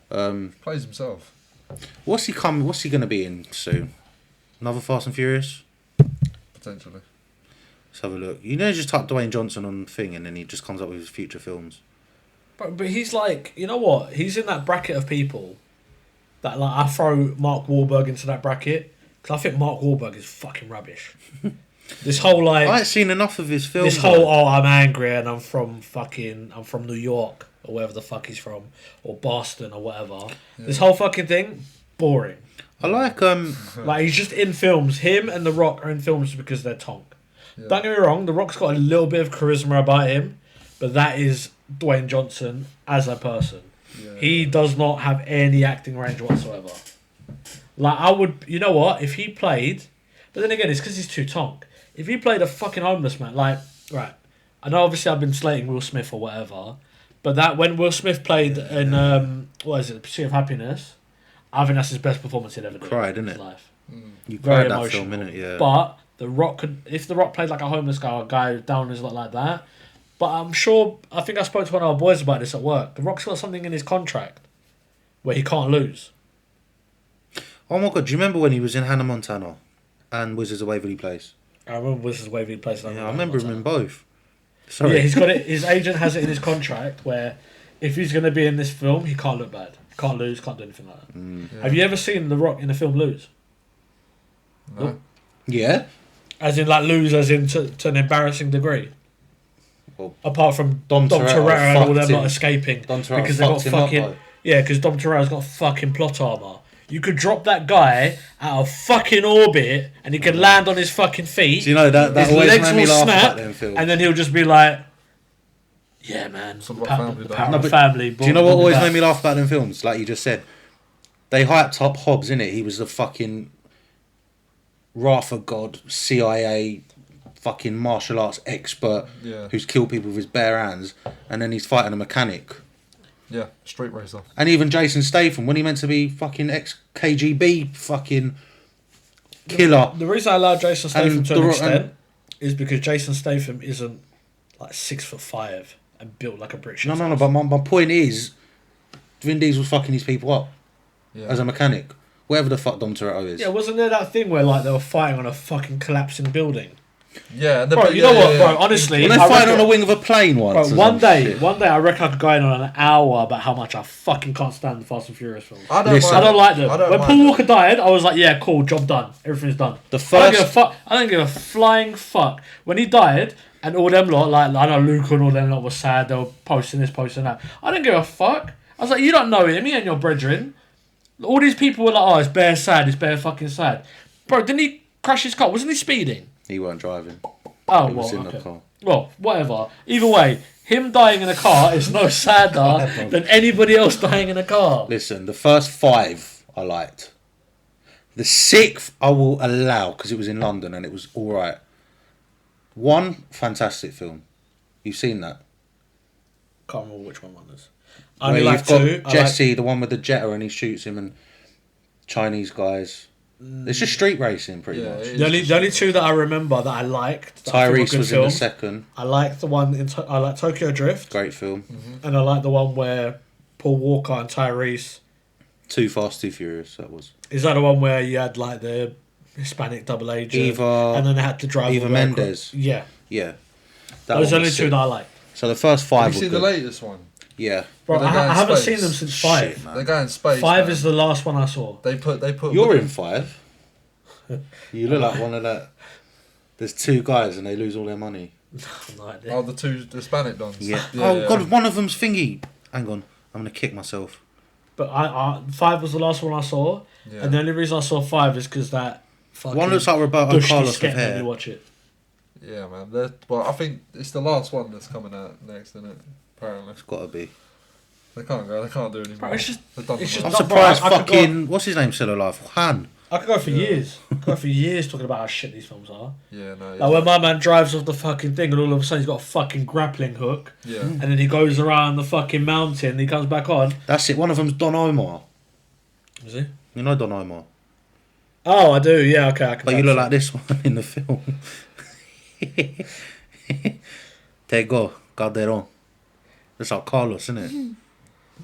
trash. Plays himself. What's he going to be in soon? Another Fast and Furious? Potentially. Let's have a look. You know, just type Dwayne Johnson on the thing and then he just comes up with his future films. But he's like, you know what? He's in that bracket of people that, like, I throw Mark Wahlberg into that bracket because I think Mark Wahlberg is fucking rubbish. This whole, like... I ain't seen enough of his films. This whole, I'm angry and I'm from New York or wherever the fuck he's from, or Boston or whatever. Yeah. This whole fucking thing, boring. I like like, he's just in films. Him and The Rock are in films because they're tonk. Yeah. Don't get me wrong, The Rock's got a little bit of charisma about him, but that is Dwayne Johnson as a person. Yeah. He does not have any acting range whatsoever. Like, I would, you know what, if he played, but then again, it's because he's too tonk. If he played a fucking homeless man, like, right, I know obviously I've been slating Will Smith or whatever, but that when Will Smith played in, The Pursuit of Happiness, I think that's his best performance he'd ever done in his life. You Very cried that emotional. film, innit? Yeah. But The Rock could, if The Rock played like a homeless guy or a guy down on his luck like that, but I'm sure, I think I spoke to one of our boys about this at work. The Rock's got something in his contract where he can't lose. Oh my god, do you remember when he was in Hannah Montana and Wizards of Waverly Place? I remember Wizards of Waverly Place. Yeah, I remember him in both. Sorry. Yeah, he's got it. His agent has it in his contract where if he's going to be in this film, he can't look bad. Can't lose, can't do anything like that. Yeah. Have you ever seen The Rock in a film lose? No. Yeah? As in, like, lose as in to an embarrassing degree? Well, apart from Dom Toretto and all them not escaping. Dom Toretto because they got fucking... Yeah, because Dom Toretto's got fucking plot armour. You could drop that guy out of fucking orbit and he could land on his fucking feet. Do you know, that always made me laugh about them films. And then he'll just be like... Yeah, man. Family. Do you know what always made me laugh about them films? Like you just said, they hyped up Hobbs, innit? He was the fucking wrath of God, CIA, fucking martial arts expert who's killed people with his bare hands, and then he's fighting a mechanic. Yeah, street racer. And even Jason Statham, when he meant to be fucking ex-KGB fucking killer. The reason I allow Jason Statham to an extent is because Jason Statham isn't like 6'5" and built like a brick shit. No, but my point is, Vin Diesel's fucking these people up as a mechanic. Whatever the fuck Dom Toretto is. Yeah, wasn't there that thing where like they were fighting on a fucking collapsing building? Yeah, bro, you know what, bro? Honestly, when they're fighting on the wing of a plane once. Bro, one day, I reckon I could go in on an hour about how much I fucking can't stand the Fast and Furious films. I don't like them. When Paul Walker died, I was like, yeah, cool, job done, everything's done. I don't give a flying fuck. When he died, and all them lot, like I know Luca and all them lot was sad. They were posting this, posting that. I don't give a fuck. I was like, you don't know him. He ain't your brethren. All these people were like, oh, it's bare sad. It's bare fucking sad. Bro, didn't he crash his car? Wasn't he speeding? He weren't driving. Oh, he was in the car. Well, whatever. Either way, him dying in a car is no sadder than anybody else dying in a car. Listen, the first 5 I liked. The 6th I will allow because it was in London and it was all right. 1 fantastic film. You've seen that? Can't remember which one was. Where you've got Jesse, the one with the Jetta, and he shoots him, and Chinese guys. It's just street racing, pretty much. The only 2 that I remember that I liked. Tyrese was in the second. I liked the one I like Tokyo Drift. Great film. And I like the one where Paul Walker and Tyrese. Too Fast, Too Furious. That was. Is that the one where you had like the Hispanic double agent, Eva, and then they had to drive Eva Mendes. Yeah. Those are the only 2 that I like. So the first 5. Have you seen the latest one? Yeah. Bro, I haven't seen them since 5. Shit, they're going in space. 5 is the last one I saw. They put. You're in 5. You look like one of that. There's 2 guys and they lose all their money. No idea. Oh, the 2 Hispanic dons. Yeah. God, one of them's thingy. Hang on, I'm gonna kick myself. But 5 was the last one I saw, and the only reason I saw 5 is because that fucking one looks like Roberto Carlos with hair. You watch it. Yeah, man. Well, I think it's the last one that's coming out next, isn't it? Apparently, it's got to be. They can't do it anymore. Bro, it's just I'm surprised. Fucking what's his name still alive? Han. I could go for years. I could go for years talking about how shit these films are. Yeah, no. Like when my man drives off the fucking thing and all of a sudden he's got a fucking grappling hook. Yeah. And then he goes around the fucking mountain and he comes back on. That's it. One of them's Don Omar. Is he? You know Don Omar? Oh, I do. Yeah, okay. I can But you look like this one in the film. Tego Calderon. That's like Carlos, isn't it?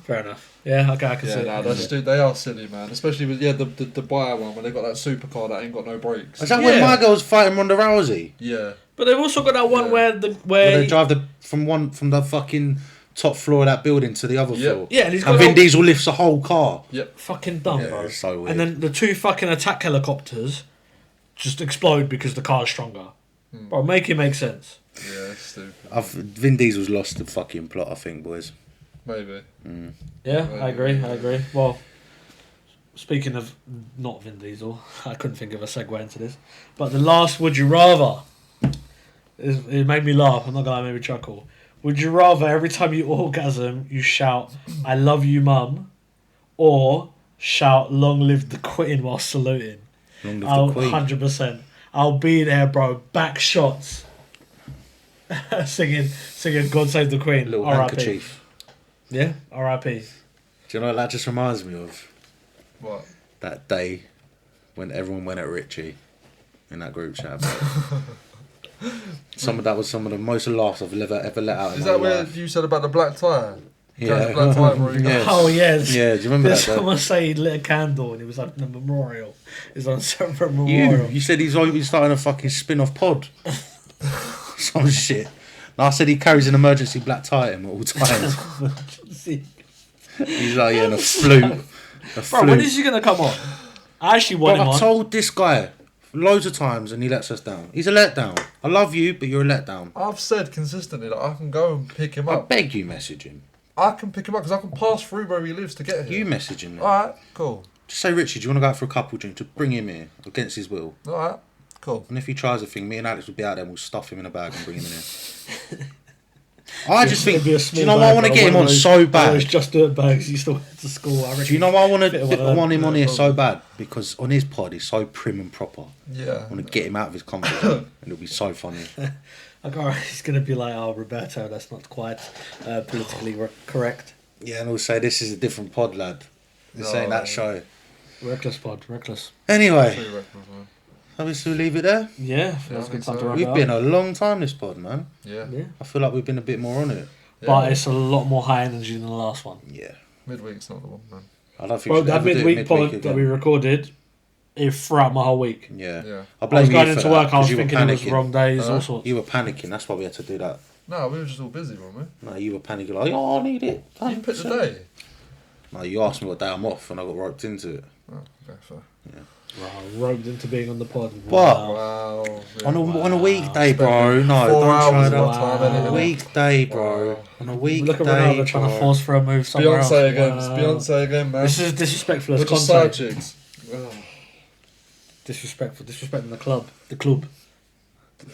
Fair enough. Yeah, okay, I can see it. They are silly, man. Especially with the Bayer one when they got that supercar that ain't got no brakes. Is that when my girl's fighting Ronda Rousey? Yeah. But they've also got that one where they drive from the fucking top floor of that building to the other floor. Yeah, and Vin Diesel lifts the whole car. Yep. Fucking dumb, bro. It's so weird. And then the 2 fucking attack helicopters just explode because the car's stronger. Bro, make it make sense. Yeah, it's stupid. Vin Diesel's lost the fucking plot, I think, boys. Maybe. Yeah, I agree. Well, speaking of not Vin Diesel, I couldn't think of a segue into this. But the last Would You Rather, it made me laugh. I'm not going to make me chuckle. Would you rather every time you orgasm, you shout, I love you, mum, or shout, long live the Queen while saluting? Long live the Queen. 100%. I'll be there, bro. Back shots. singing God Save the Queen. Little R.I.P. handkerchief. Yeah, R.I.P. Do you know what that just reminds me of? What? That day when everyone went at Richie in that group chat. Some of the most laughs I've ever let out. Is that where you said about the black tie? Yeah. Black tie where he Yes. Oh, yes. Yeah, do you remember Did that? someone say he lit a candle and it was like the memorial? It's on separate memorial. You said he's starting a fucking spin-off pod. Some shit. And I said he carries an emergency black tie at him at all times. He's like, yeah, and a flute. Bro, when is he going to come on? I actually want him I've on. told this guy loads of times and he lets us down. He's a letdown. I love you, but you're a letdown. I've said consistently that I can go and pick him I up. beg you message him. I can pick him up because I can pass through where he lives to get here. You message him then. Alright, cool. Just say, Richard, do you want to go out for a couple drink to bring him here against his will? Alright, cool. And if he tries a thing, me and Alex will be out there and we'll stuff him in a bag and bring him in here. I just think, do you know why I want to get him on so bad? Those just dirt bags you still went to school. Do you know why I want him on here so bad? Because on his pod he's so prim and proper. Yeah. I want to get him out of his comfort zone and it'll be so funny. Like, alright, he's going to be like, oh, Roberto, that's not quite politically correct. Yeah, and also this is a different pod, lad. This ain't that show. Reckless pod, reckless. Anyway, shall we still leave it there? Yeah, that's a good time to wrap it We've up. been a long time this pod, man. Yeah. I feel like we've been a bit more on it. But it's a lot more high energy than the last one. Yeah. Midweek's not the one, man. I don't think Bro, we should that ever do it midweek pod that again. we recorded, it throughout my whole week. Yeah. Yeah. I I blame was you going for into that, work, I 'cause was you were thinking it was panicking. wrong days, all sorts. You were panicking, that's why we had to do that. No, we were just all busy, weren't we? No, you were panicking like, oh, I need it. You picked the day. No, you asked me what day I'm off and I got roped into it. Oh, okay, fair. Wow, roped into being on the pod. What? Wow. Yeah. On a weekday, bro. No, 4 don't try hours that. of our time, On a innit? weekday, bro. Wow. On a weekday, Look at Ronaldo trying to force for a move somewhere else. Beyonce again. Wow. It's Beyonce again, man. This is disrespectful as Look at side content. chicks. Oh. Disrespecting the club,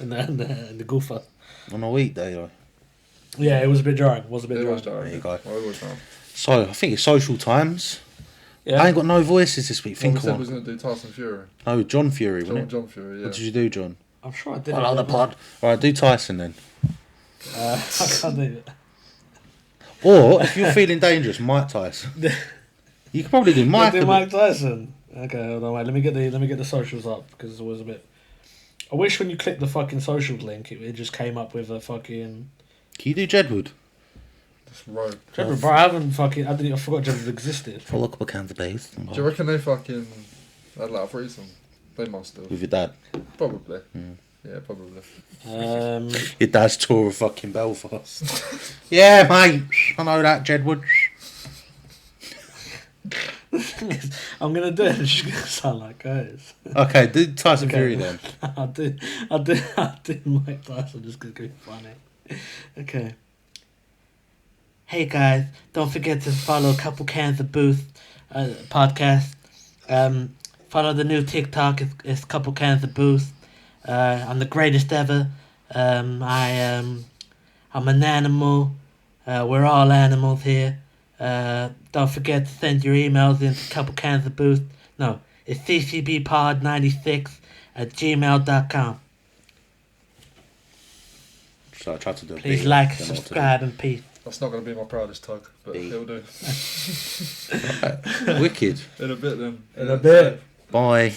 and the goofer. On a weekday, though. Yeah, it was a bit jarring. It was a bit It was jarring. There you dark. go. Well, it was dark. So, I think it's social times. Yeah. I ain't got no voices this week. Well, we Think said of we was one. going to do Tyson Fury. No, John Fury, wasn't it? John Fury, yeah. What did you do, John? I'm sure I did. I like the pod. Alright, do Tyson then. I can't do it. Or, if you're feeling dangerous, Mike Tyson. You could probably do Mike. Do Mike Tyson. Okay, hold on, wait. Let me get the socials up because it's always a bit. I wish when you click the fucking socials link, it just came up with a fucking. Can you do Jedwood? Just rogue. Jedward, bro, I forgot Jedward existed. Follow up a candidate. Do you reckon they fucking had like a threesome? They must have. With your dad. Probably. Yeah, probably. Your dad's tour of fucking Belfast. Yeah, mate. I know that, Jedwood. I'm gonna do it. It's just gonna sound like guys. Okay, do Tyson Okay. Fury then. I did Mike Tyson just because it's funny. Okay. Hey guys, don't forget to follow Couple Cans of Boost podcast. Follow the new TikTok. It's Couple Cans of Boost. I'm the greatest ever. I'm an animal. We're all animals here. Don't forget to send your emails into Couple Cans of Boost. No, is ccbpod96@gmail.com. So I tried to do a Please beat, like, don't know what to do. subscribe, and peace. That's not going to be my proudest tug, but it'll do. Right. Wicked. In a bit then. In a bit. Bye.